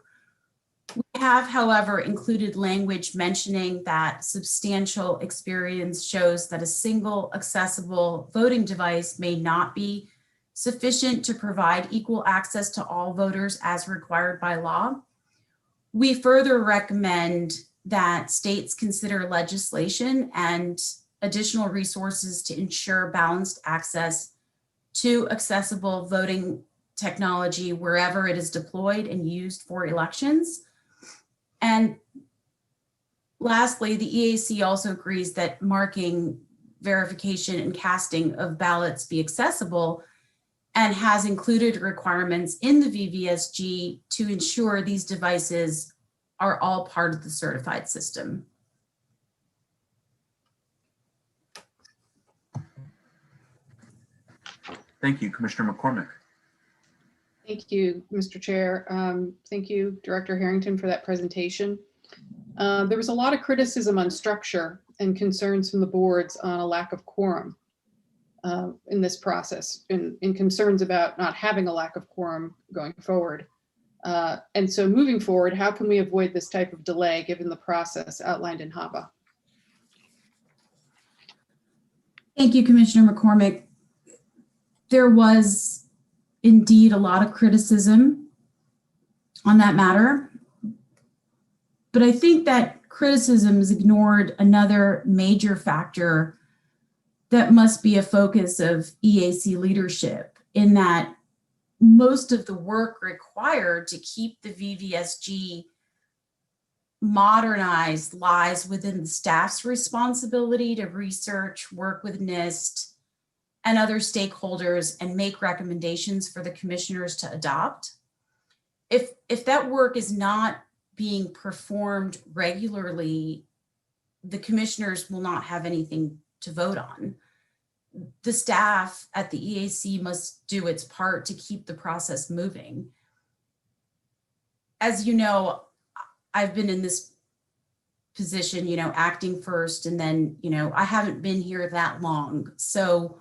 We have, however, included language mentioning that substantial experience shows that a single accessible voting device may not be sufficient to provide equal access to all voters as required by law. We further recommend that states consider legislation and additional resources to ensure balanced access to accessible voting technology wherever it is deployed and used for elections. And lastly, the EAC also agrees that marking, verification, and casting of ballots be accessible, and has included requirements in the VVSG to ensure these devices are all part of the certified system. Thank you, Commissioner McCormick. Thank you, Mr. Chair. Thank you, Director Harrington, for that presentation. There was a lot of criticism on structure and concerns from the boards on a lack of quorum in this process, and concerns about not having a lack of quorum going forward. And so moving forward, how can we avoid this type of delay given the process outlined in HAVA? Thank you, Commissioner McCormick. There was indeed a lot of criticism on that matter, but I think that criticism has ignored another major factor that must be a focus of EAC leadership, in that most of the work required to keep the VVSG modernized lies within the staff's responsibility to research, work with NIST and other stakeholders, and make recommendations for the commissioners to adopt. If that work is not being performed regularly, the commissioners will not have anything to vote on. The staff at the EAC must do its part to keep the process moving. As you know, I've been in this position, acting first, and then, I haven't been here that long. So,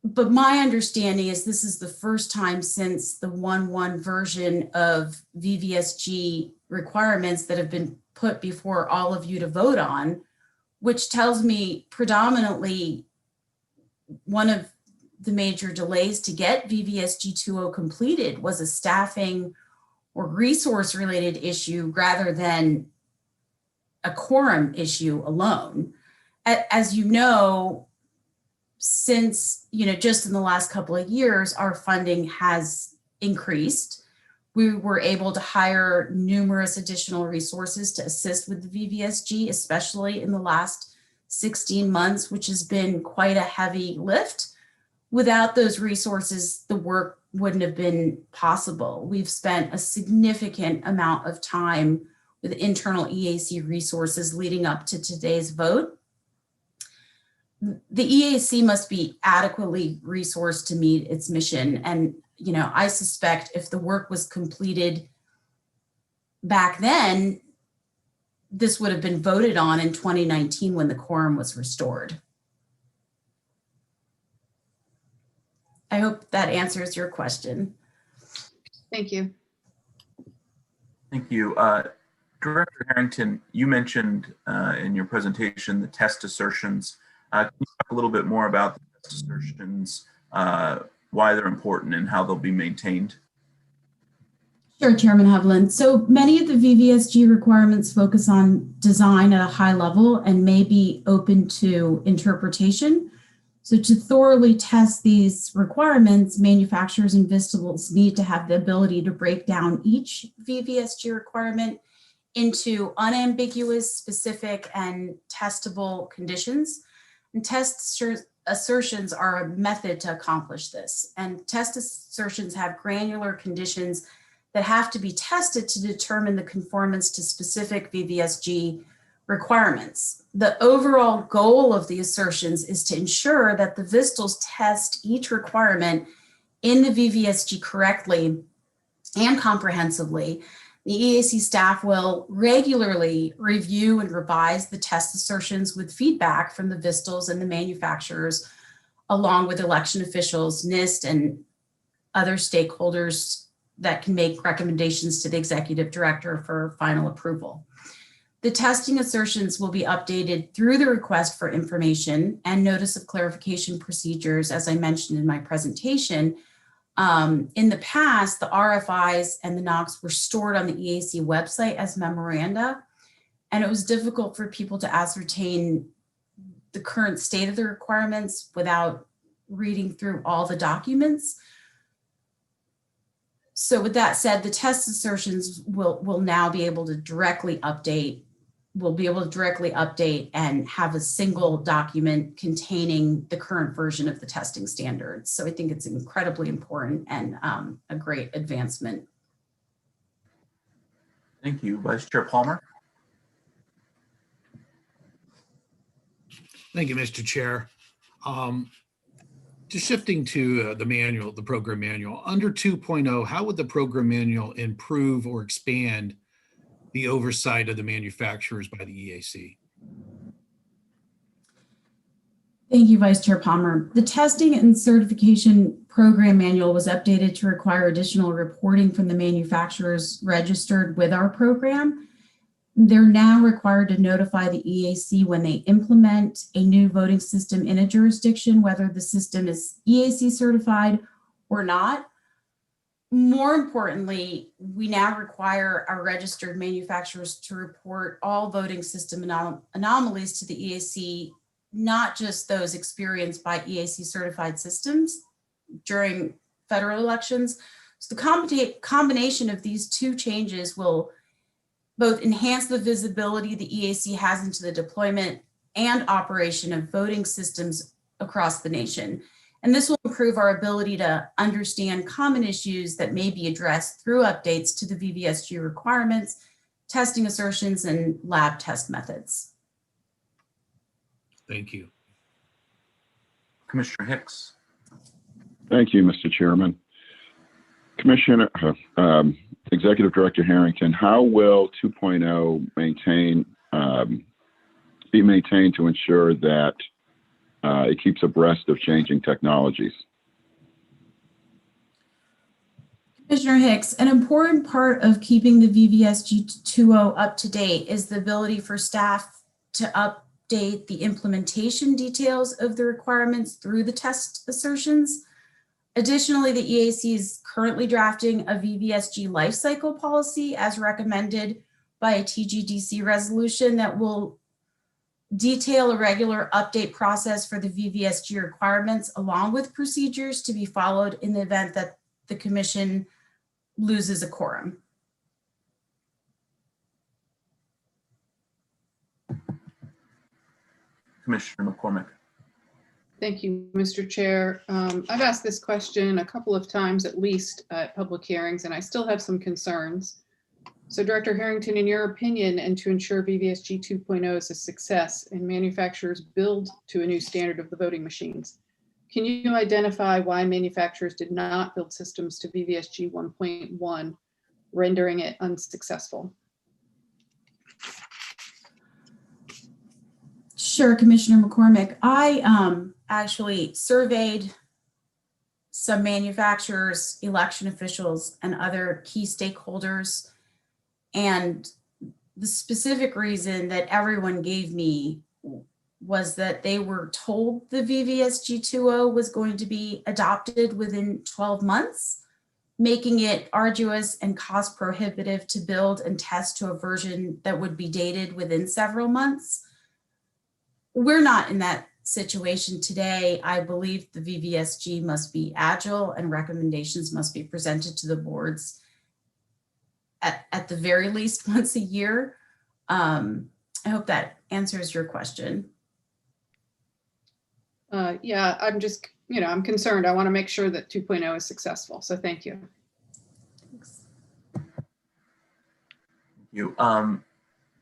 but my understanding is this is the first time since the 1.1 version of VVSG requirements that have been put before all of you to vote on, which tells me predominantly one of the major delays to get VVSG 2.0 completed was a staffing or resource related issue rather than a quorum issue alone. As you know, since, just in the last couple of years, our funding has increased. We were able to hire numerous additional resources to assist with the VVSG, especially in the last 16 months, which has been quite a heavy lift. Without those resources, the work wouldn't have been possible. We've spent a significant amount of time with internal EAC resources leading up to today's vote. The EAC must be adequately resourced to meet its mission. And, I suspect if the work was completed back then, this would have been voted on in 2019 when the quorum was restored. I hope that answers your question. Thank you. Thank you. Director Harrington, you mentioned in your presentation the test assertions. Can you talk a little bit more about the test assertions, why they're important and how they'll be maintained? Sure, Chairman Hovland. So many of the VVSG requirements focus on design at a high level and may be open to interpretation. So to thoroughly test these requirements, manufacturers and VSTLs need to have the ability to break down each VVSG requirement into unambiguous, specific, and testable conditions. And test assertions are a method to accomplish this. And test assertions have granular conditions that have to be tested to determine the conformance to specific VVSG requirements. The overall goal of the assertions is to ensure that the VISTLs test each requirement in the VVSG correctly and comprehensively. The EAC staff will regularly review and revise the test assertions with feedback from the VISTLs and the manufacturers, along with election officials, NIST, and other stakeholders that can make recommendations to the executive director for final approval. The testing assertions will be updated through the request for information and notice of clarification procedures, as I mentioned in my presentation. In the past, the RFIs and the NOCs were stored on the EAC website as memoranda, and it was difficult for people to ascertain the current state of the requirements without reading through all the documents. So with that said, the test assertions will now be able to directly update. We'll be able to directly update and have a single document containing the current version of the testing standards. So I think it's incredibly important and a great advancement. Thank you. Vice Chair Palmer. Thank you, Mr. Chair. Just shifting to the manual, the program manual. Under 2.0, how would the program manual improve or expand the oversight of the manufacturers by the EAC? Thank you, Vice Chair Palmer. The testing and certification program manual was updated to require additional reporting from the manufacturers registered with our program. They're now required to notify the EAC when they implement a new voting system in a jurisdiction, whether the system is EAC certified or not. More importantly, we now require our registered manufacturers to report all voting system anomalies to the EAC, not just those experienced by EAC certified systems during federal elections. So the combination of these two changes will both enhance the visibility the EAC has into the deployment and operation of voting systems across the nation. And this will improve our ability to understand common issues that may be addressed through updates to the VVSG requirements, testing assertions, and lab test methods. Thank you. Commissioner Hicks. Thank you, Mr. Chairman. Commissioner, Executive Director Harrington, how will 2.0 be maintained to ensure that it keeps abreast of changing technologies? Commissioner Hicks, an important part of keeping the VVSG 2.0 up to date is the ability for staff to update the implementation details of the requirements through the test assertions. Additionally, the EAC is currently drafting a VVSG lifecycle policy as recommended by a TGDC resolution that will detail a regular update process for the VVSG requirements, along with procedures to be followed in the event that the commission loses a quorum. Commissioner McCormick. Thank you, Mr. Chair. I've asked this question a couple of times at least at public hearings, and I still have some concerns. So Director Harrington, in your opinion, and to ensure VVSG 2.0 is a success and manufacturers build to a new standard of the voting machines, can you identify why manufacturers did not build systems to VVSG 1.1, rendering it unsuccessful? Sure, Commissioner McCormick. I actually surveyed some manufacturers, election officials, and other key stakeholders. And the specific reason that everyone gave me was that they were told the VVSG 2.0 was going to be adopted within 12 months, making it arduous and cost prohibitive to build and test to a version that would be dated within several months. We're not in that situation today. I believe the VVSG must be agile and recommendations must be presented to the boards at the very least once a year. I hope that answers your question. Yeah, I'm just, I'm concerned. I want to make sure that 2.0 is successful. So thank you.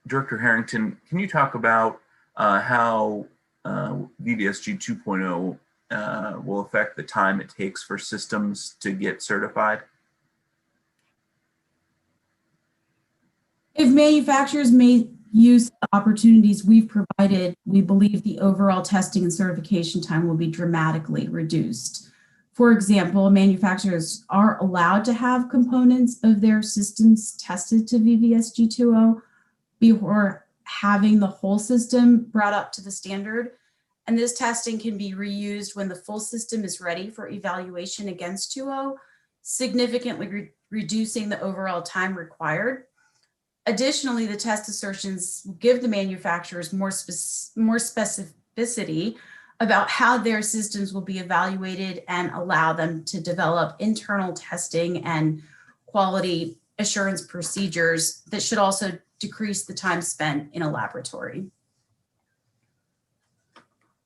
Director Harrington, can you talk about how VVSG 2.0 will affect the time it takes for systems to get certified? If manufacturers may use the opportunities we've provided, we believe the overall testing and certification time will be dramatically reduced. For example, manufacturers are allowed to have components of their systems tested to VVSG 2.0 before having the whole system brought up to the standard. And this testing can be reused when the full system is ready for evaluation against 2.0, significantly reducing the overall time required. Additionally, the test assertions give the manufacturers more specificity about how their systems will be evaluated and allow them to develop internal testing and quality assurance procedures that should also decrease the time spent in a laboratory.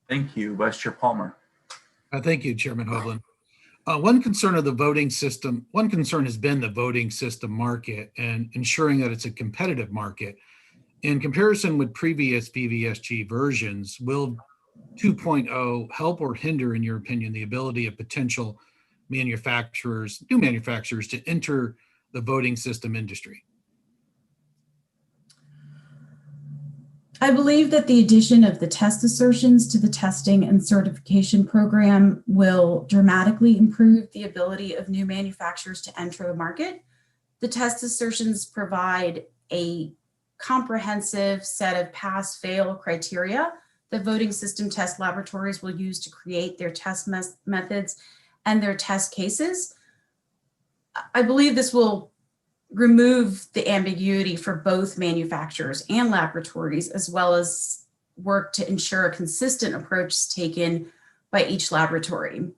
Thank you, Vice Chair Palmer. Thank you, Chairman Hovland. One concern has been the voting system market and ensuring that it's a competitive market. In comparison with previous VVSG versions, will 2.0 help or hinder, in your opinion, the ability of potential new manufacturers to enter the voting system industry? I believe that the addition of the test assertions to the testing and certification program will dramatically improve the ability of new manufacturers to enter the market. The test assertions provide a comprehensive set of pass-fail criteria that voting system test laboratories will use to create their test methods and their test cases. I believe this will remove the ambiguity for both manufacturers and laboratories, as well as work to ensure a consistent approach is taken by each laboratory.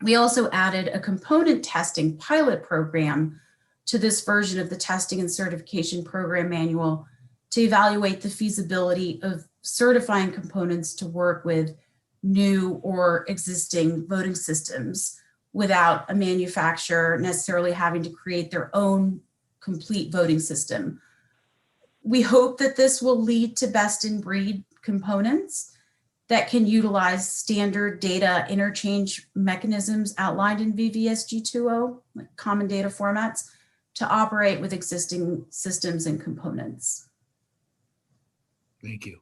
We also added a component testing pilot program to this version of the testing and certification program manual to evaluate the feasibility of certifying components to work with new or existing voting systems without a manufacturer necessarily having to create their own complete voting system. We hope that this will lead to best in breed components that can utilize standard data interchange mechanisms outlined in VVSG 2.0, like common data formats, to operate with existing systems and components. Thank you.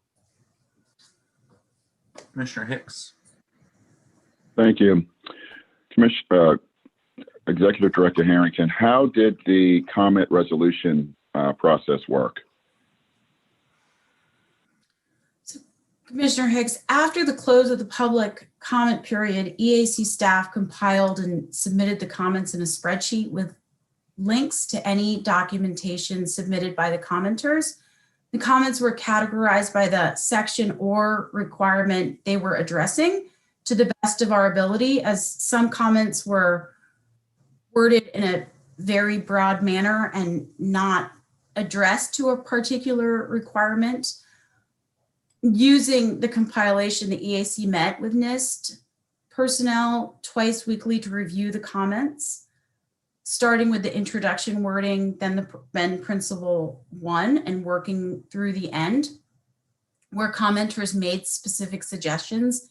Commissioner Hicks. Thank you. Executive Director Harrington, how did the comment resolution process work? So, Commissioner Hicks, after the close of the public comment period, EAC staff compiled and submitted the comments in a spreadsheet with links to any documentation submitted by the commenters. The comments were categorized by the section or requirement they were addressing to the best of our ability, as some comments were worded in a very broad manner and not addressed to a particular requirement. Using the compilation, the EAC met with NIST personnel twice weekly to review the comments, starting with the introduction wording, then the principle 1, and working through the end. Where commenters made specific suggestions,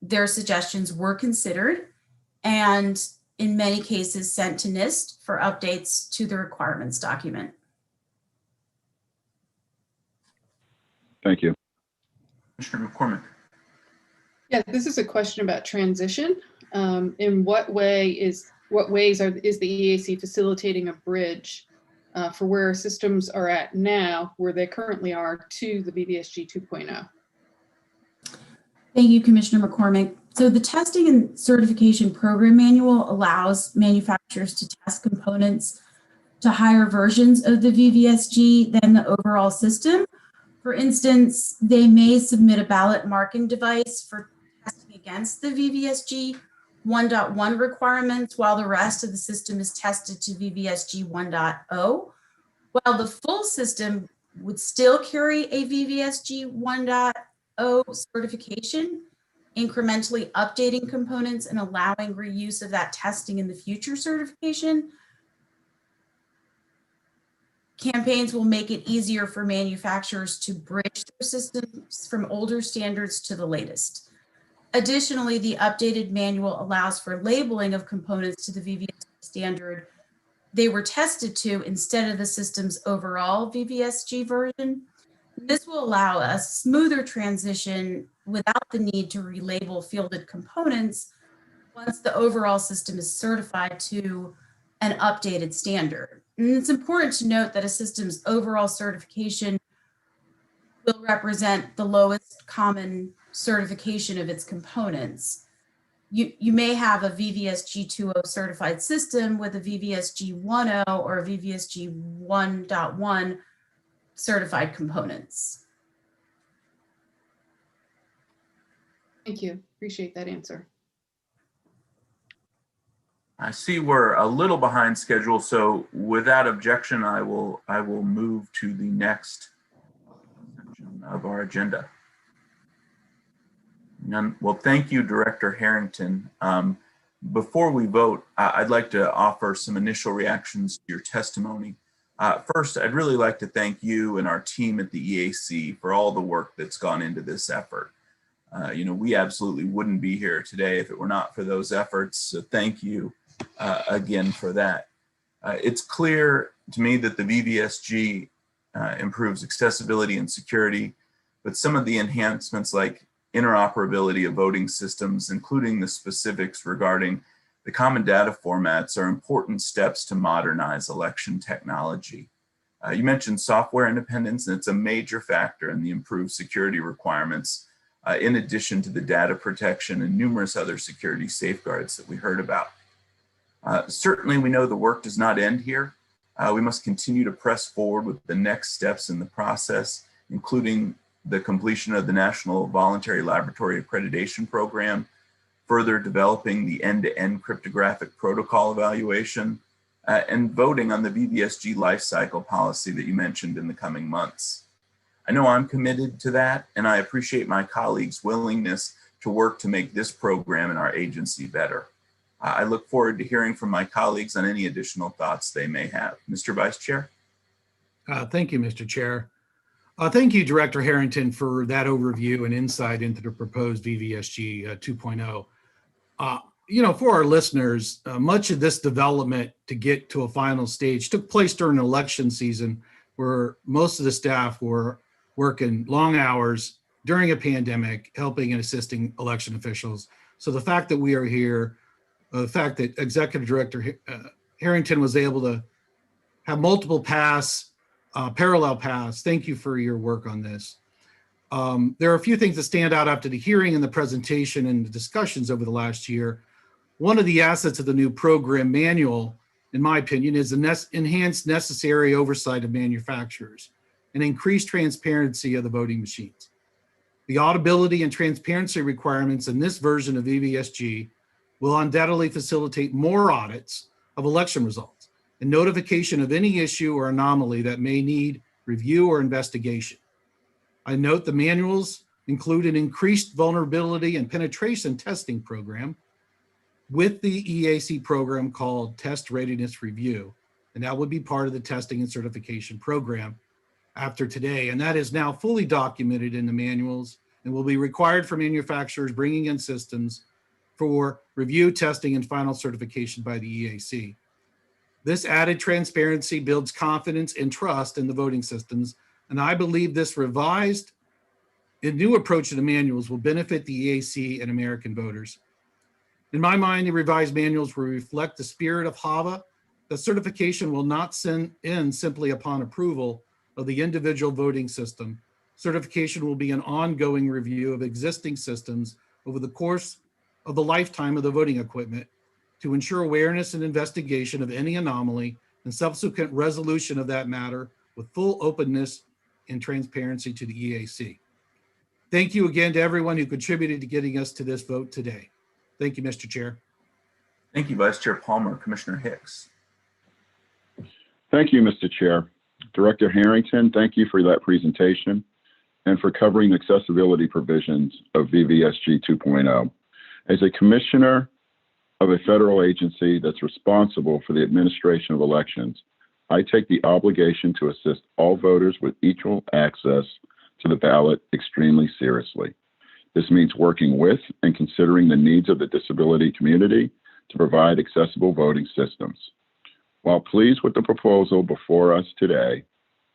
their suggestions were considered and in many cases sent to NIST for updates to the requirements document. Thank you. Commissioner McCormick. Yeah, this is a question about transition. In what ways is the EAC facilitating a bridge for where systems are at now, where they currently are, to the VVSG 2.0? Thank you, Commissioner McCormick. So the testing and certification program manual allows manufacturers to test components to higher versions of the VVSG than the overall system. For instance, they may submit a ballot marking device for testing against the VVSG 1.1 requirements, while the rest of the system is tested to VVSG 1.0, while the full system would still carry a VVSG 1.0 certification incrementally updating components and allowing reuse of that testing in the future certification. Campaigns will make it easier for manufacturers to bridge their systems from older standards to the latest. Additionally, the updated manual allows for labeling of components to the VVSG standard they were tested to instead of the system's overall VVSG version. This will allow a smoother transition without the need to relabel fielded components once the overall system is certified to an updated standard. And it's important to note that a system's overall certification will represent the lowest common certification of its components. You may have a VVSG 2.0 certified system with a VVSG 1.0 or a VVSG 1.1 certified components. Thank you. Appreciate that answer. I see we're a little behind schedule, so without objection, I will move to the next section of our agenda. Well, thank you, Director Harrington. Before we vote, I'd like to offer some initial reactions to your testimony. First, I'd really like to thank you and our team at the EAC for all the work that's gone into this effort. We absolutely wouldn't be here today if it were not for those efforts, so thank you again for that. It's clear to me that the VVSG improves accessibility and security, but some of the enhancements like interoperability of voting systems, including the specifics regarding the common data formats, are important steps to modernize election technology. You mentioned software independence, and it's a major factor in the improved security requirements, in addition to the data protection and numerous other security safeguards that we heard about. Certainly, we know the work does not end here. We must continue to press forward with the next steps in the process, including the completion of the National Voluntary Laboratory Accreditation Program, further developing the end-to-end cryptographic protocol evaluation, and voting on the VVSG lifecycle policy that you mentioned in the coming months. I know I'm committed to that, and I appreciate my colleagues' willingness to work to make this program and our agency better. I look forward to hearing from my colleagues on any additional thoughts they may have. Mr. Vice Chair. Thank you, Mr. Chair. Thank you, Director Harrington, for that overview and insight into the proposed VVSG 2.0. For our listeners, much of this development to get to a final stage took place during election season, where most of the staff were working long hours during a pandemic, helping and assisting election officials. So the fact that we are here, the fact that Executive Director Harrington was able to have multiple parallel paths, thank you for your work on this. There are a few things that stand out after the hearing and the presentation and the discussions over the last year. One of the assets of the new program manual, in my opinion, is the enhanced necessary oversight of manufacturers and increased transparency of the voting machines. The auditability and transparency requirements in this version of VVSG will undoubtedly facilitate more audits of election results and notification of any issue or anomaly that may need review or investigation. I note the manuals include an increased vulnerability and penetration testing program with the EAC program called Test Readiness Review, and that would be part of the testing and certification program after today. And that is now fully documented in the manuals and will be required for manufacturers bringing in systems for review, testing, and final certification by the EAC. This added transparency builds confidence and trust in the voting systems, and I believe this revised and new approach to the manuals will benefit the EAC and American voters. In my mind, the revised manuals will reflect the spirit of HAVA. The certification will not end simply upon approval of the individual voting system. Certification will be an ongoing review of existing systems over the course of the lifetime of the voting equipment to ensure awareness and investigation of any anomaly and subsequent resolution of that matter with full openness and transparency to the EAC. Thank you again to everyone who contributed to getting us to this vote today. Thank you, Mr. Chair. Thank you, Vice Chair Palmer. Commissioner Hicks. Thank you, Mr. Chair. Director Harrington, thank you for that presentation. and for covering accessibility provisions of VVSG 2.0. As a commissioner of a federal agency that's responsible for the administration of elections, I take the obligation to assist all voters with equal access to the ballot extremely seriously. This means working with and considering the needs of the disability community to provide accessible voting systems. While pleased with the proposal before us today,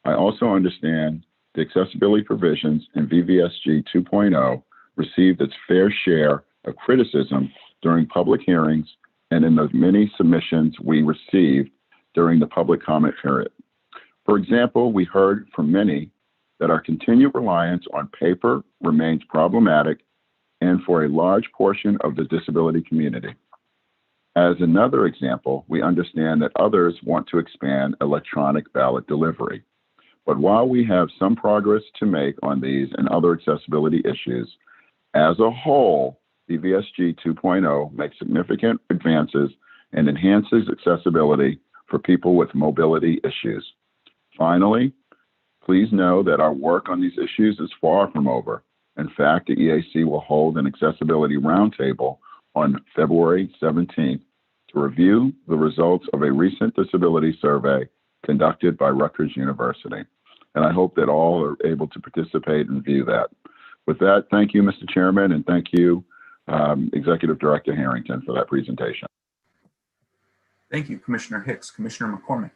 I also understand the accessibility provisions in VVSG 2.0 received its fair share of criticism during public hearings and in the many submissions we received during the public comment period. For example, we heard from many that our continued reliance on paper remains problematic and for a large portion of the disability community. As another example, we understand that others want to expand electronic ballot delivery. But while we have some progress to make on these and other accessibility issues, as a whole, VVSG 2.0 makes significant advances and enhances accessibility for people with mobility issues. Finally, please know that our work on these issues is far from over. In fact, the EAC will hold an accessibility roundtable on February 17th to review the results of a recent disability survey conducted by Rutgers University. And I hope that all are able to participate and view that. With that, thank you, Mr. Chairman, and thank you, Executive Director Harrington, for that presentation. Thank you, Commissioner Hicks. Commissioner McCormick.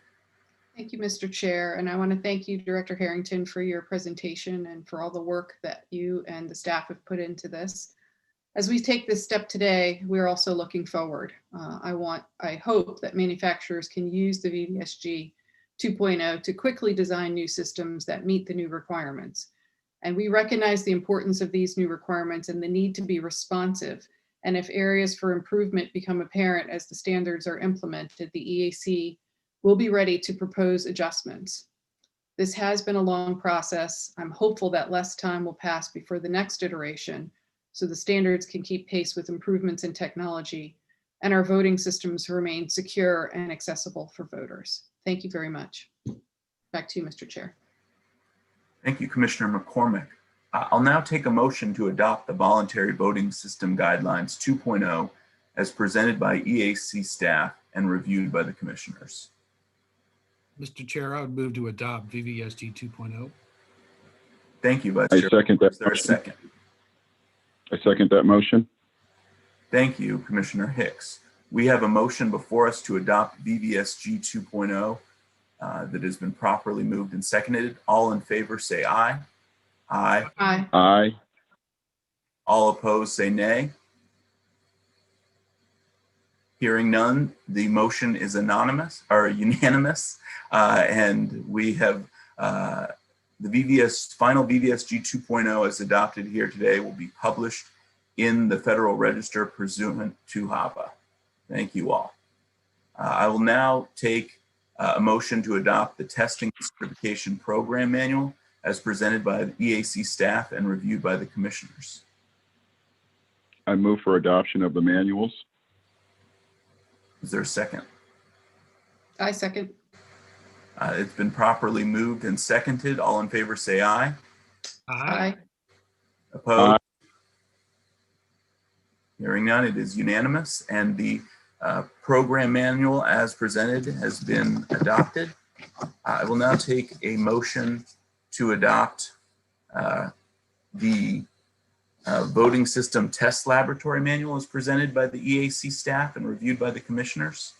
Thank you, Mr. Chair. And I want to thank you, Director Harrington, for your presentation and for all the work that you and the staff have put into this. As we take this step today, we're also looking forward. I hope that manufacturers can use the VVSG 2.0 to quickly design new systems that meet the new requirements. And we recognize the importance of these new requirements and the need to be responsive. And if areas for improvement become apparent as the standards are implemented, the EAC will be ready to propose adjustments. This has been a long process. I'm hopeful that less time will pass before the next iteration, so the standards can keep pace with improvements in technology and our voting systems remain secure and accessible for voters. Thank you very much. Back to you, Mr. Chair. Thank you, Commissioner McCormick. I'll now take a motion to adopt the Voluntary Voting System Guidelines 2.0 as presented by EAC staff and reviewed by the commissioners. Mr. Chair, I would move to adopt VVSG 2.0. Thank you, Vice I Chair. second that Is there a motion. second? I second that motion. Thank you, Commissioner Hicks. We have a motion before us to adopt VVSG 2.0 that has been properly moved and seconded. All in favor say aye. Aye. Aye. Aye. All opposed say nay. Hearing none, the motion is unanimous, and we have the final VVSG 2.0 as adopted here today will be published in the Federal Register pursuant to HAVA. Thank you all. I will now take a motion to adopt the Testing and Certification Program Manual as presented by the EAC staff and reviewed by the commissioners. I move for adoption of the manuals. Is there a second? I second. It's been properly moved and seconded. All in favor say aye. Aye. Opposed? Aye. Hearing none, it is unanimous, and the program manual as presented has been adopted. I will now take a motion to adopt the voting system test laboratory manual as presented by the EAC staff and reviewed by the commissioners.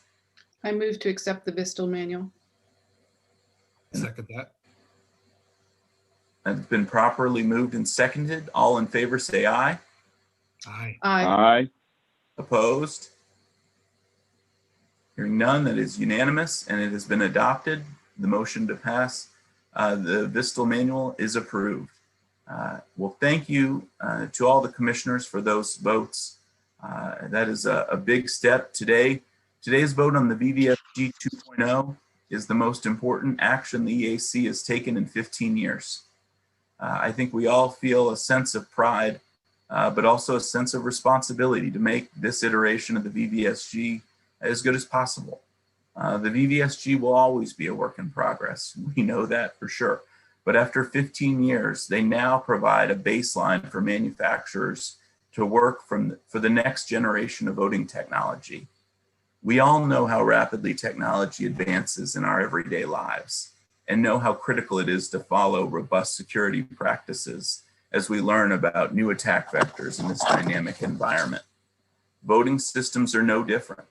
I move to accept the VISTL manual. Second that. It's been properly moved and seconded. All in favor say aye. Aye. Aye. Aye. Opposed? Hearing none, that is unanimous and it has been adopted. The motion to pass the VISTL manual is approved. Well, thank you to all the commissioners for those votes. That is a big step today. Today's vote on the VVSG 2.0 is the most important action the EAC has taken in 15 years. I think we all feel a sense of pride, but also a sense of responsibility to make this iteration of the VVSG as good as possible. The VVSG will always be a work in progress. We know that for sure. but after 15 years, they now provide a baseline for manufacturers to work for the next generation of voting technology. We all know how rapidly technology advances in our everyday lives and know how critical it is to follow robust security practices as we learn about new attack vectors in this dynamic environment. Voting systems are no different.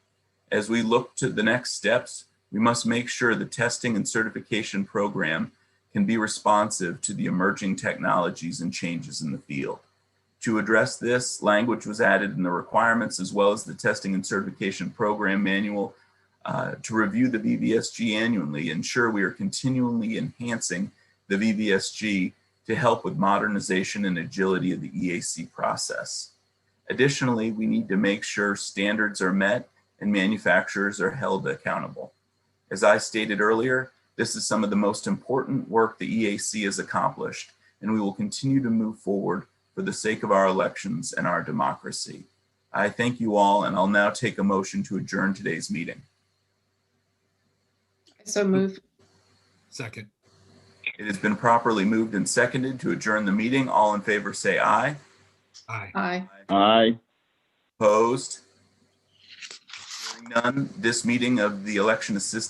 As we look to the next steps, we must make sure the testing and certification program can be responsive to the emerging technologies and changes in the field. To address this, language was added in the requirements as well as the testing and certification program manual to review the VVSG annually, ensure we are continually enhancing the VVSG to help with modernization and agility of the EAC process. Additionally, we need to make sure standards are met and manufacturers are held accountable. As I stated earlier, this is some of the most important work the EAC has accomplished, and we will continue to move forward for the sake of our elections and our democracy. I thank you all, and I'll now take a motion to adjourn today's meeting. So moved. Second. It has been properly moved and seconded to adjourn the meeting. All in favor say aye. Aye. Aye. Aye. Opposed? Hearing none, this meeting of the Election Assistance